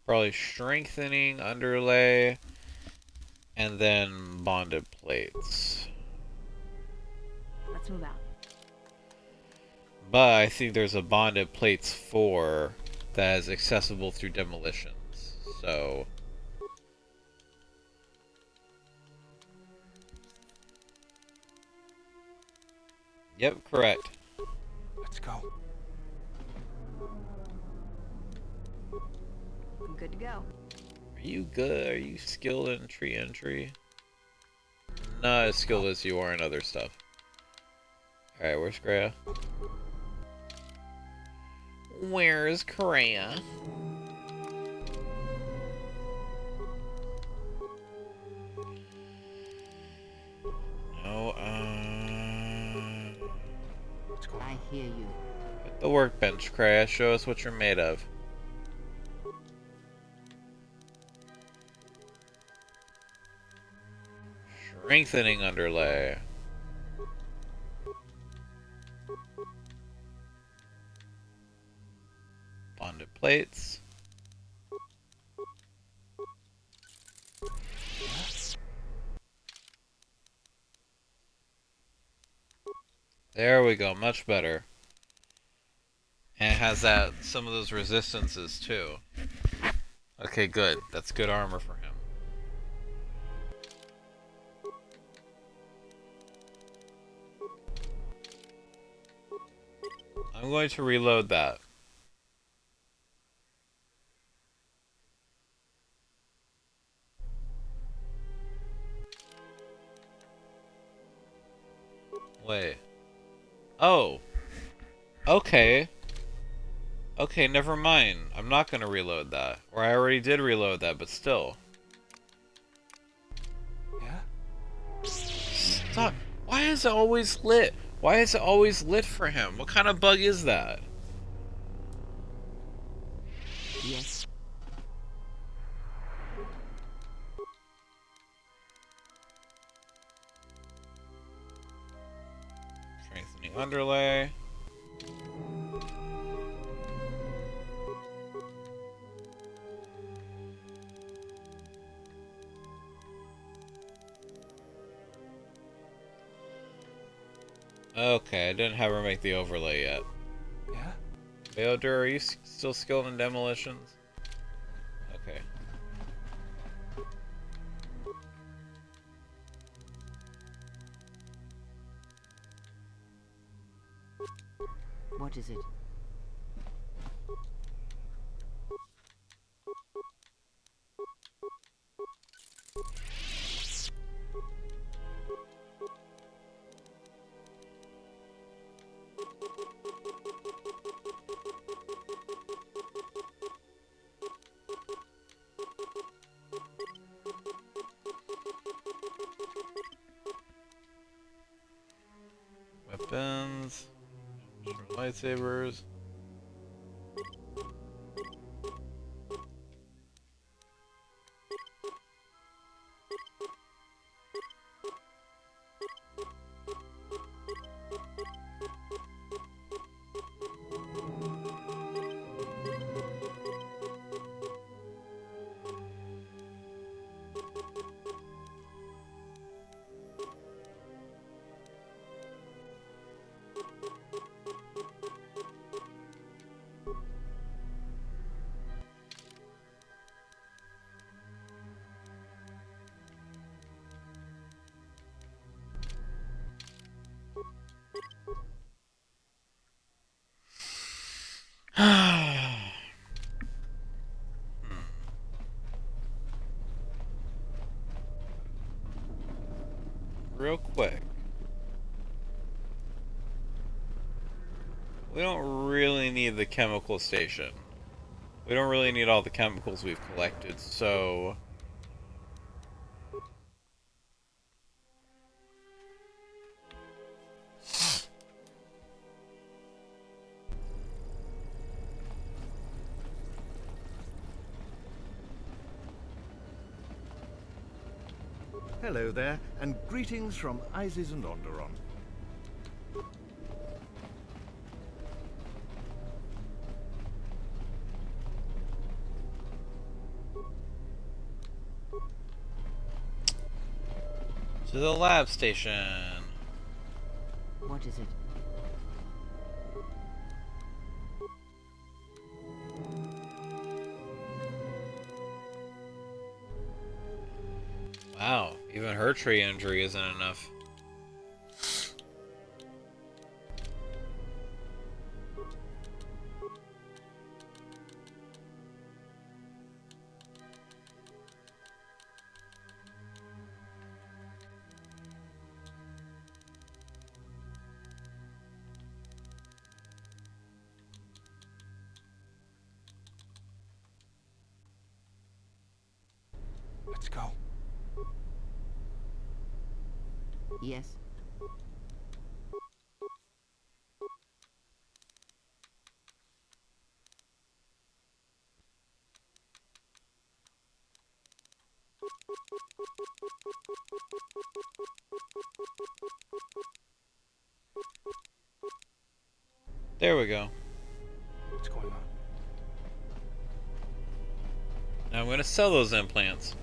Probably strengthening underlay, and then bonded plates. Let's move out. But I think there's a bonded plates 4 that is accessible through demolitions. So yep, correct. Let's go. I'm good to go. Are you good? Are you skilled in tree entry? Not as skilled as you are in other stuff. Alright, where's Kreia? Where's Kreia? No, I hear you. at the workbench, Kreia. Show us what you're made of. Strengthening underlay. Bonded plates. There we go, much better. And it has that some of those resistances too. Okay, good. That's good armor for him. I'm going to reload that. Wait. Oh. Okay. Okay, never mind. I'm not gonna reload that. Or I already did reload that, but still. Yeah? Stop. Why is it always lit? Why is it always lit for him? What kind of bug is that? Yes. Strengthening underlay. Okay, I didn't have her make the overlay yet. Yeah? Beodur, are you still skilled in demolitions? Okay. What is it? Weapons. Lightsabers. Real quick. We don't really need the chemical station. We don't really need all the chemicals we've collected, so Hello there, and greetings from Isis and Onderon. To the lab station. What is it? Wow, even her tree injury isn't enough. Let's go. Yes. There we go. What's going on? Now I'm going to sell those implants.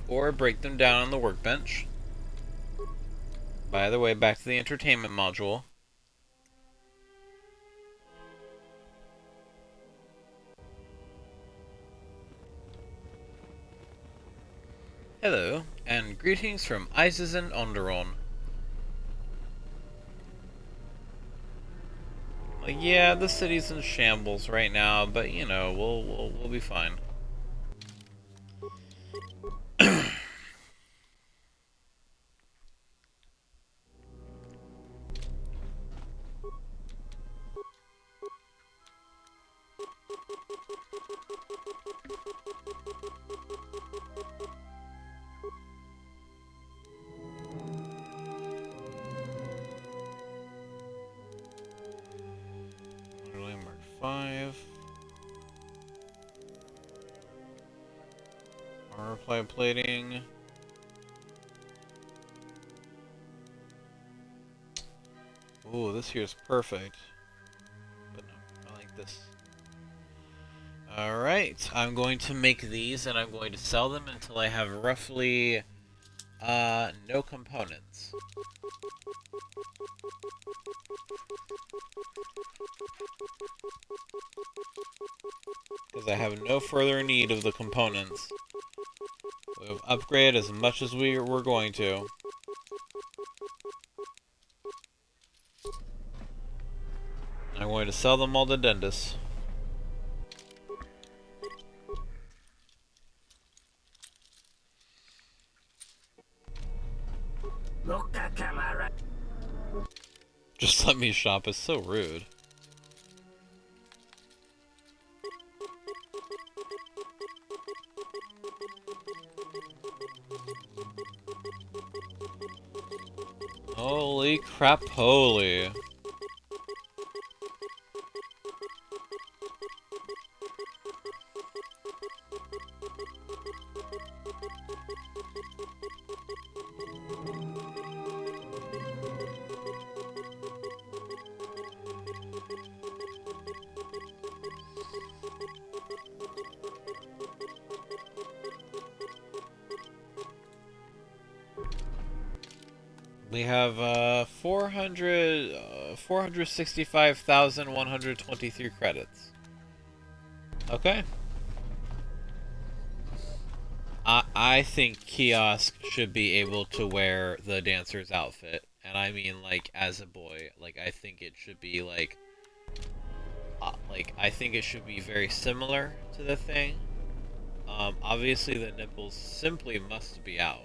Or break them down on the workbench. By the way, back to the entertainment module. Hello, and greetings from Isis and Onderon. Like, yeah, the city's in shambles right now, but you know, we'll be fine. Mark 5. Armor plate plating. Ooh, this here is perfect. But no, I like this. Alright, I'm going to make these and I'm going to sell them until I have roughly no components. Because I have no further need of the components. We've upgraded as much as we're going to. I'm going to sell them all to Dendis. Just let me shop, it's so rude. Holy crap, holy. We have 465,123 credits. Okay. I think Kiosk should be able to wear the dancer's outfit, and I mean like as a boy. Like I think it should be like I think it should be very similar to the thing. Obviously the nipples simply must be out.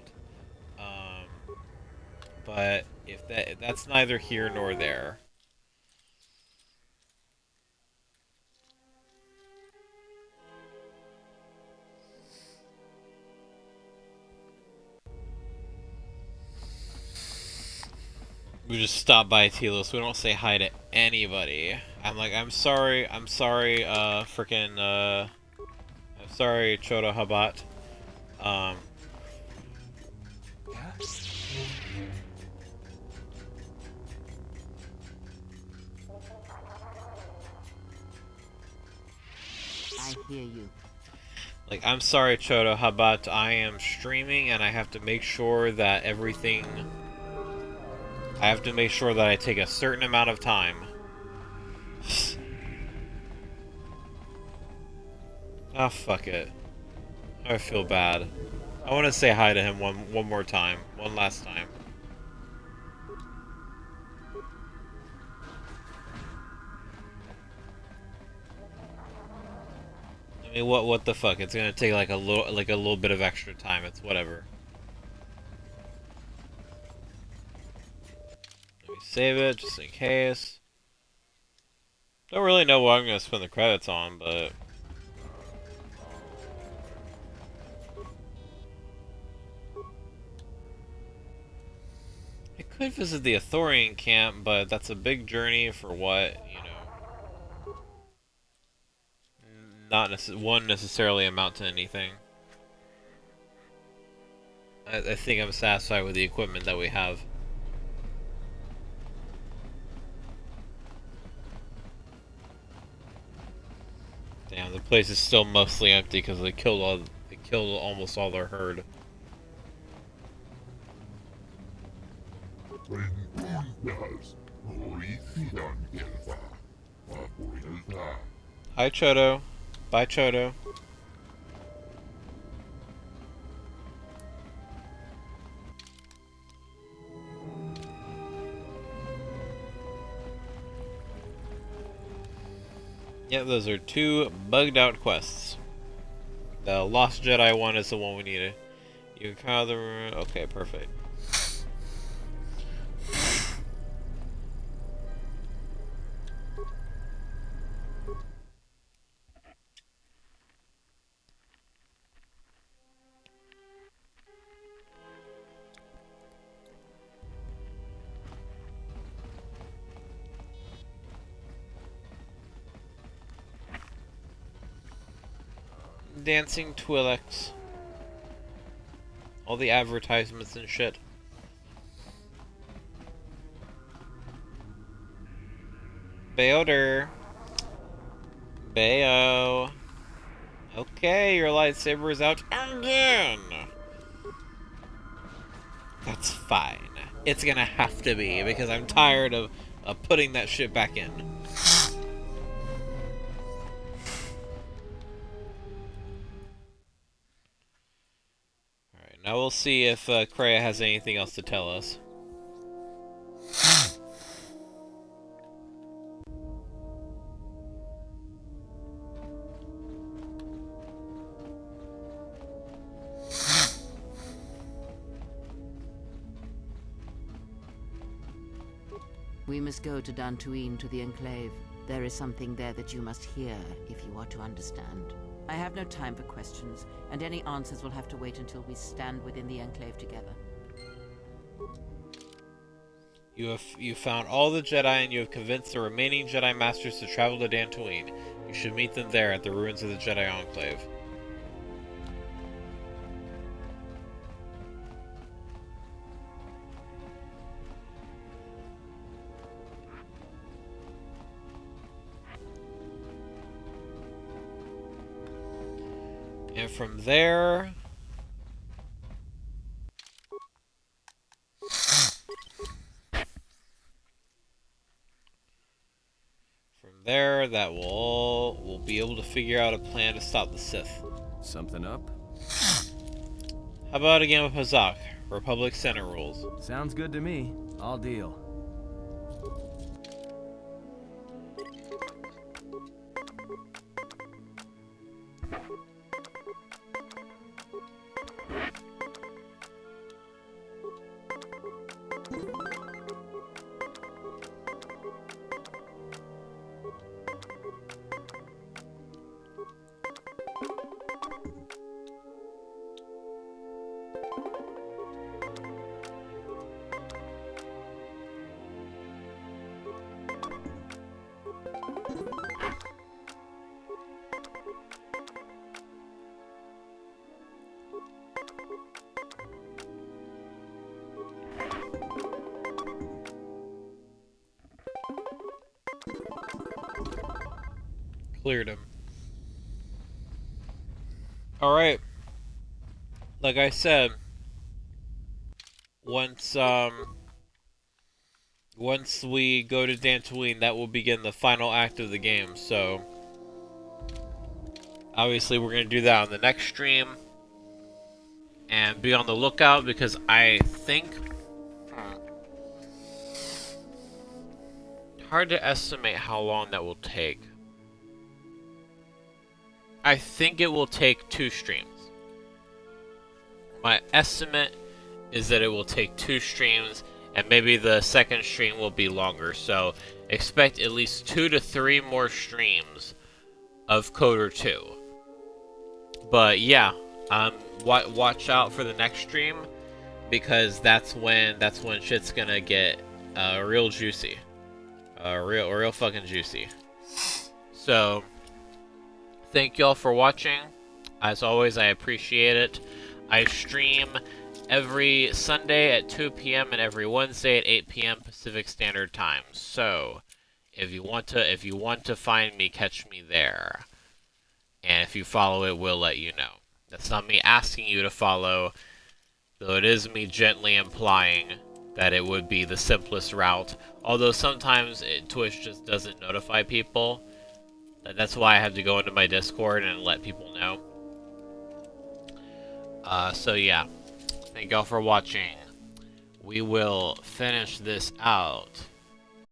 But if that's neither here nor there. We just stop by Telos. We don't say hi to anybody. I'm like, I'm sorry, I'm sorry, frickin', I'm sorry, Choto Habat. I hear you. Like, I'm sorry, Choto Habat. I am streaming, and I have to make sure that everything... I have to make sure that I take a certain amount of time. Ah, fuck it. I feel bad. I want to say hi to him one more time. One last time. I mean, what the fuck? It's gonna take like a little bit of extra time. It's whatever. Let me save it just in case. Don't really know what I'm gonna spend the credits on, but I could visit the Athorian camp, but that's a big journey for what, you know, won't necessarily amount to anything. I think I'm satisfied with the equipment that we have. Damn, the place is still mostly empty because they killed almost all their herd. Hi, Choto. Bye, Choto. Yeah, those are 2 bugged out quests. The Lost Jedi one is the one we needed. You can count the... Okay, perfect. Dancing Twi'leks. All the advertisements and shit. Bayoder. Bayo. Okay, your lightsaber is out again. That's fine. It's gonna have to be, because I'm tired of putting that shit back in. Alright, now we'll see if Kreia has anything else to tell us. We must go to Dantooine, to the Enclave. There is something there that you must hear if you are to understand. I have no time for questions, and any answers will have to wait until we stand within the Enclave together. You found all the Jedi, and you have convinced the remaining Jedi Masters to travel to Dantooine. You should meet them there at the ruins of the Jedi Enclave. And from there... that we'll be able to figure out a plan to stop the Sith. Something up? How about a game of Hazak? Republic Senate rules. Sounds good to me. I'll deal. Cleared him. Alright. Like I said, once we go to Dantooine, that will begin the final act of the game, so obviously we're going to do that on the next stream. And be on the lookout, because I think... hard to estimate how long that will take. I think it will take 2 streams. My estimate is that it will take 2 streams, and maybe the second stream will be longer. So expect at least 2 to 3 more streams of KoTOR 2. But yeah, watch out for the next stream, because that's when shit's gonna get real juicy, real fucking juicy. So thank y'all for watching. As always, I appreciate it. I stream every Sunday at 2 p.m. and every Wednesday at 8 p.m. Pacific Standard Time. So if you want to find me, catch me there. And if you follow it, we'll let you know. That's not me asking you to follow, though it is me gently implying that it would be the simplest route. Although sometimes Twitch just doesn't notify people. That's why I have to go into my Discord and let people know. So yeah. Thank y'all for watching. We will finish this out